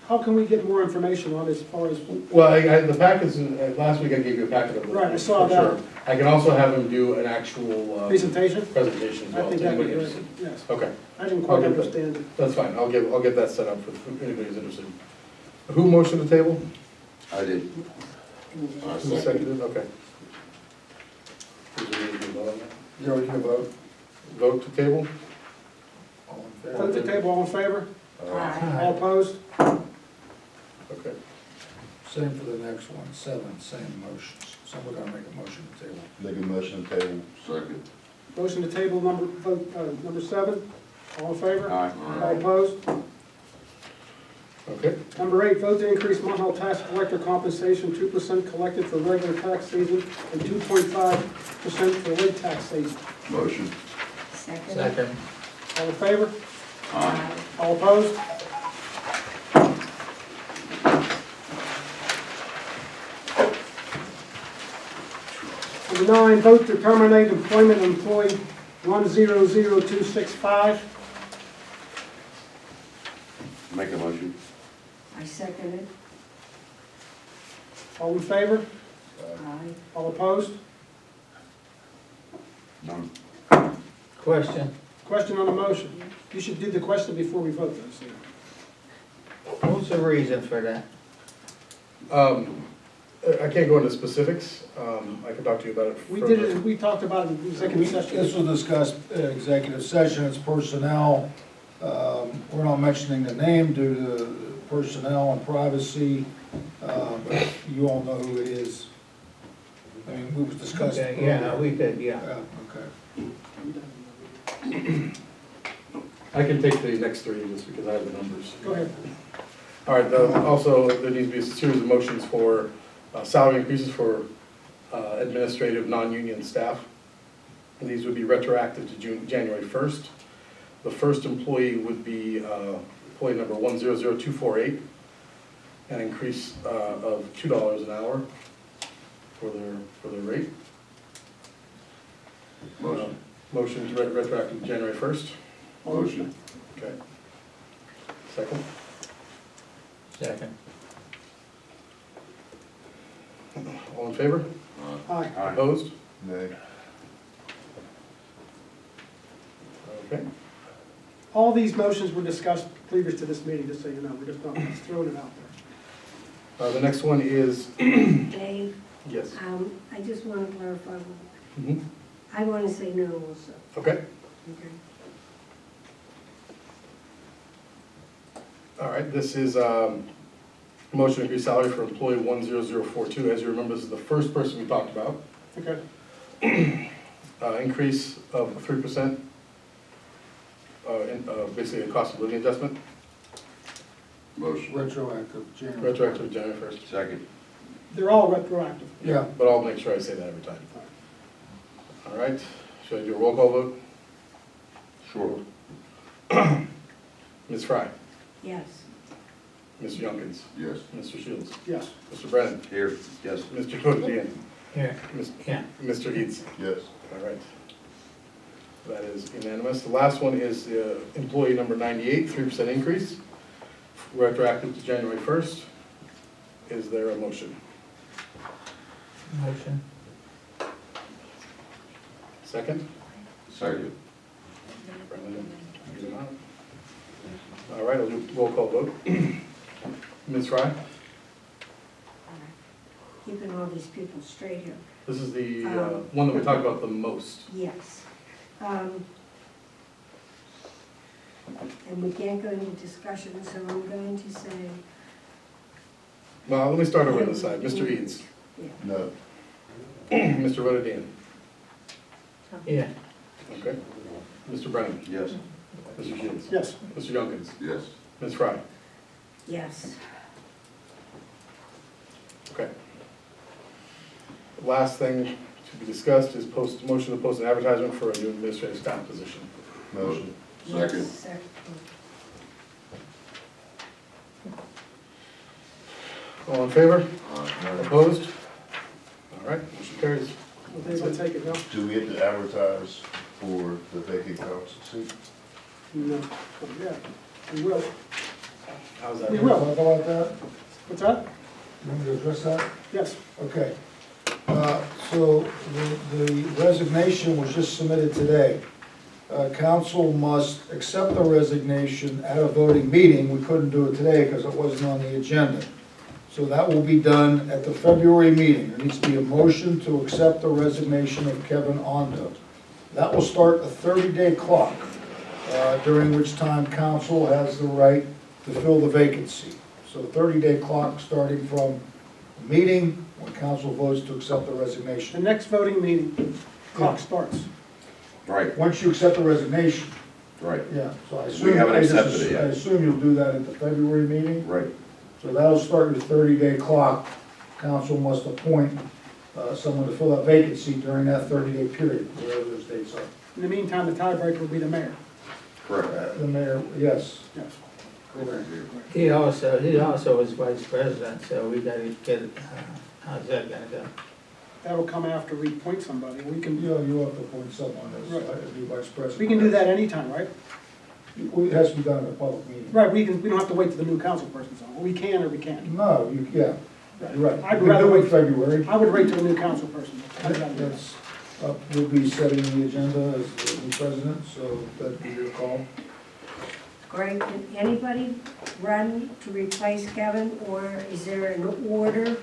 How can we get more information on it as far as, Well, the packets, last week I gave you a packet of. Right, I saw for that. sure. I can also have him do an actual presentation? presentation as I well. think to that'd be anybody good, interested. yes. Okay, I didn't quite I'll get that. understand it. that's fine, I'll get that set up if anybody's interested. Who motioned to table? I did. Who seconded, okay. Is there any vote on that? You already have a vote? Vote to table? All in Vote favor? the table, all in favor? Aye. All opposed? Okay. Same for the next one, 7, same motions. So we're gonna make a motion to table. Make a motion, table. Second. Motion to table number 7, all in favor? Aye. All opposed? Okay, Number 8, vote to increase Munhall tax collector compensation 2% collected for regular tax season and 2.5% for late tax season. Motion. Second. All in favor? Aye. All opposed? Number 9, vote to terminate employment of employee 100265. Make a motion. I second it. All in favor? Aye. All opposed? None. Question. Question on the motion. You should do the question before we vote, though, Sam. What's the reason for that? I can't go into specifics, I can talk to you about it We further. did it, we talked about it in executive session. This was discussed executive session, it's personnel. We're not mentioning the name due to personnel and privacy, but you all know who it is. I mean, we was discussed. Okay, yeah, we did, yeah. Okay. I can take the next 3 just because I have the numbers. Go ahead. All right, also, there needs to be a series of motions for salary increases for administrative, non-union staff. And these would be retroactive to January 1st. The first employee would be employee number 100248, an increase of $2 an hour for their rate. Motion. Motion to retroactive to January 1st. Motion. Okay. Second? Second. All in favor? Aye. Opposed? Nay. Okay. All these motions were discussed previous to this meeting, just so you know, we're just not just throwing it out there. The next one is, Dave, yes. I just want to clarify, Mhm. I want to say no also, Okay, okay? all right, this is motion to increase salary for employee 10042. As you remember, this is the first person we talked about. Okay. Increase of 3%, basically a cost of living adjustment, Motion. Retroactive, January. retroactive January 1st. Second. They're all retroactive. Yeah. But I'll make sure I say that every time. All right, should I do a roll call vote? Sure. Ms. Fry, Yes. Mr. Youngkins, Yes. Mr. Shields, Yes. Mr. Brennan, Here, yes. Mr. Codian, Yeah. Mr. Eads. Yes. All right. That is unanimous. The last one is employee number 98, 3% increase, retroactive to January 1st. Is there a motion? Motion. Second? Second. Brennan, you do not. All right, I'll do roll call vote. Ms. Fry? Keeping all these people straight here. This is the one that we talked about the most. Yes. And we can't go into discussion, so I'm going to say, Well, let me start over on this side. Mr. Eads? yeah. No. Mr. Rodadian? Yeah. Okay. Mr. Brennan? Yes. Mr. Shields? Yes. Mr. Youngkins? Yes. Ms. Fry? Yes. Okay. The last thing to be discussed is motion to post an advertisement for a new administrative staff position. Motion. Yes, Second. second. All in favor? Aye. Opposed? All right, motion carries. Well, Dave, I'll take it now. Do we have to advertise for the vacant council seat? No. Yeah, we will. How's that? We will. Talk about that? What's that? You want me to address that? Yes. Okay. So the resignation was just submitted today. Council must accept the resignation at a voting meeting. We couldn't do it today because it wasn't on the agenda. So that will be done at the February meeting. There needs to be a motion to accept the resignation of Kevin Ondo. That will start a 30-day clock, during which time council has the right to fill the vacancy. So 30-day clock starting from the meeting when council votes to accept the The resignation. next voting meeting, clock starts. Right, Once you accept the resignation, right, yeah, so I We assume. haven't I just accepted it assume- yet. I assume you'll do that at the February meeting. right. So that'll start your 30-day clock. Council must appoint someone to fill that vacancy during that 30-day period, wherever those dates are. In the meantime, the tiebreaker will be the mayor. Correct. The mayor, yes. Yes. He also was vice president, so we gotta get, how's that gonna go? That'll come after we appoint somebody. We can, You have to appoint someone as Right. the vice president. we can do that anytime, right? It has to be done in a public meeting. Right, we don't have to wait till the new council person's on. We can or we can't. No, yeah, you're right. I'd We can rather do it in wait- February. I would wait till the new council person. How's that? That's, we'll be setting the agenda as the new president, so that'd be your call. Greg, can anybody run to replace Kevin, or is there an order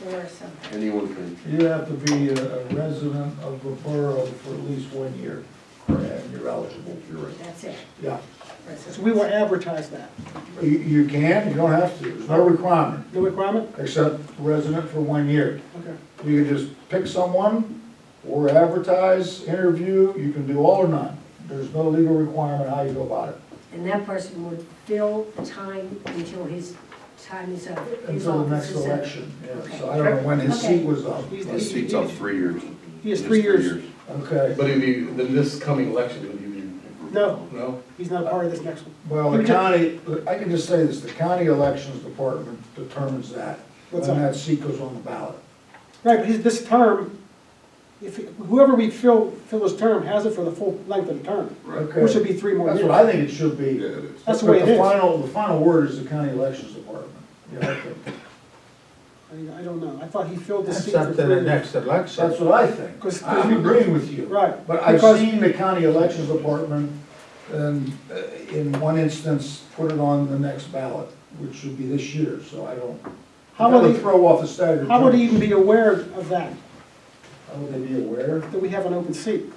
or something? Anyone can, You have to be a resident of the borough for at least 1 year, and you're eligible. you're right. That's it. Yeah, So we will advertise that. you can, you don't have to, there's no requirement, No requirement? except resident for 1 year. Okay. You can just pick someone, or advertise, interview, you can do all or none. There's no legal requirement how you go about it. And that person would fill the time until his time is up. his Until the office next is up. election, yeah, Okay. so I don't know when his Okay. seat was up. His seat's up 3 years. He has Just 3 years. Okay, But it'd be, then this coming election, would you be? No, No? he's not a part of this next one. well, the county, I can just say this, the county elections department determines that, when What's that? that seat goes on the ballot. Right, but this term, if, whoever we fill his term has it for the full length of the term, Okay. which would be 3 more That's years. what I think it should be. Yeah, it is. That's the way But it is. The final word is the county elections department. Yeah, okay. I don't know. I thought he filled the seat for Except 3 in the years. next election. That's what I think. 'Cause- I'm agreeing with you. Right. But I've because- seen the county elections department, and in one instance, put it on the next ballot, which should be this year, so I don't. How That would he, throw off the staggered how would he terms. even be aware of that, How would they be aware? that we have an open seat?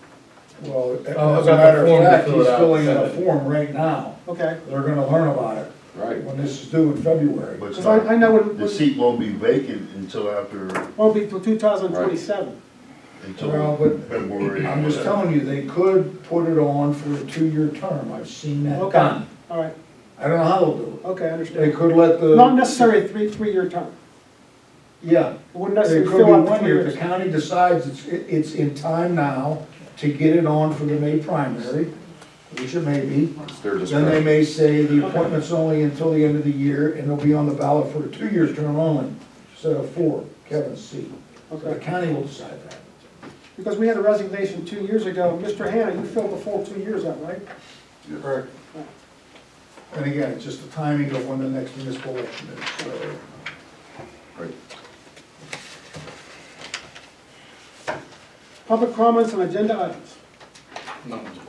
Well, as Oh, a about the matter form of to fact, fill he's it out, filling in send a it. form right now. Okay, They're gonna learn about it Right. when this is due in February. But it's because I not, know when, the seat won't be vacant until after, won't be till 2027. Well, until but February. I'm just telling you, they could put it on for a 2-year term. I've seen that Okay. done. All right, I don't know how they'll do okay, I it. They understand. could let the. Not necessarily a three-year term. Yeah, It wouldn't it necessarily could be fill out the 1 3 year. If years. the county decides it's in time now to get it on for the May primary, which it may be, It's their then they discretion. may say the appointment's only until the end of the year, and it'll be on the ballot for a 2-year term only, instead of 4, Kevin's seat. So the Okay, county will decide that. because we had a resignation 2 years ago. Mr. Hannah, you filled the full 2 years out, right? Correct. And again, it's just the timing of when the next municipal election is, so. Right. Public comments on agenda items. Non-agenda.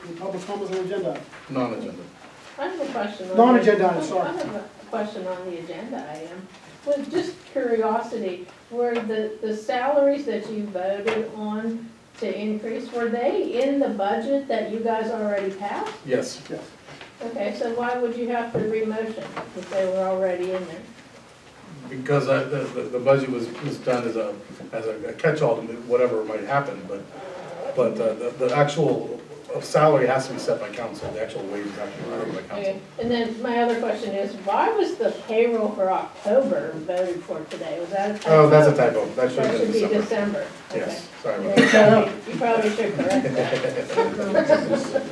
Any public comments on agenda items? Non-agenda. I have a question. Non-agenda item, sorry. I have a question on the agenda item. With just curiosity, were the salaries that you voted on to increase, were they in the budget that you guys already passed? Yes. Yes. Okay, so why would you have to re-motion if they were already in there? Because the budget was done as a catch-all to whatever might happen, but the actual salary has to be set by council, the actual wage is actually set by council. Okay, and then my other question is, why was the payroll for October voted for today? Was that a typo? Oh, that's a typo, that should That have should been be December. December. Okay. Yes, sorry Yeah, about that. You probably should correct that.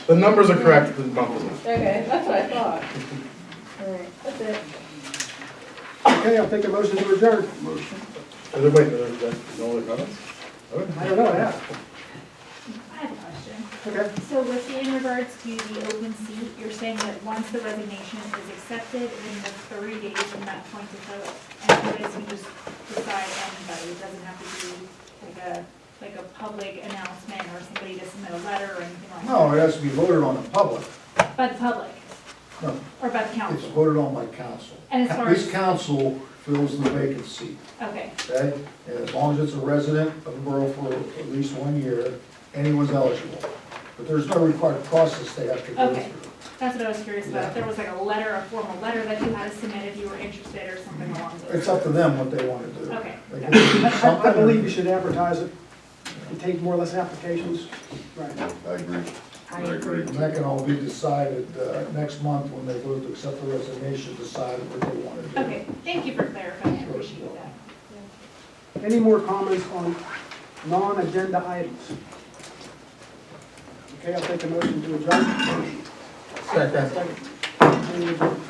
The numbers are correct, the month is not. Okay, that's what I thought. All right, that's it. Okay, I'll take a motion to adjourn. Motion. Wait, no other comments? Okay. I don't know, yeah. I have a question. Okay. So with in regards to the open seat, you're saying that once the resignation is accepted, in the 30 days from that point to vote, and you guys can just decide anybody, it doesn't have to be like a public announcement or somebody to submit a letter or anything like that? No, it has to be voted on in public. By the public, No, or by the it's council? voted on by council. And as far This as, council fills the vacant seat, okay, okay? And as long as it's a resident of the borough for at least 1 year, anyone's eligible. But there's no required process they have to go Okay. through. that's what I was curious about, if there was like a letter, a formal letter that you had to submit if you were interested or something along those lines. It's up to them what they want to do. Okay. They can do I something or- believe you should advertise it and take more or less applications. Right. I agree. I agree. And that can all be decided next month when they vote to accept the resignation, decide what they want to do. Okay, thank you for clarifying, I appreciate that. Any more comments on non-agenda items? Okay, I'll take a motion to adjourn. Second. Second. Any adjourn?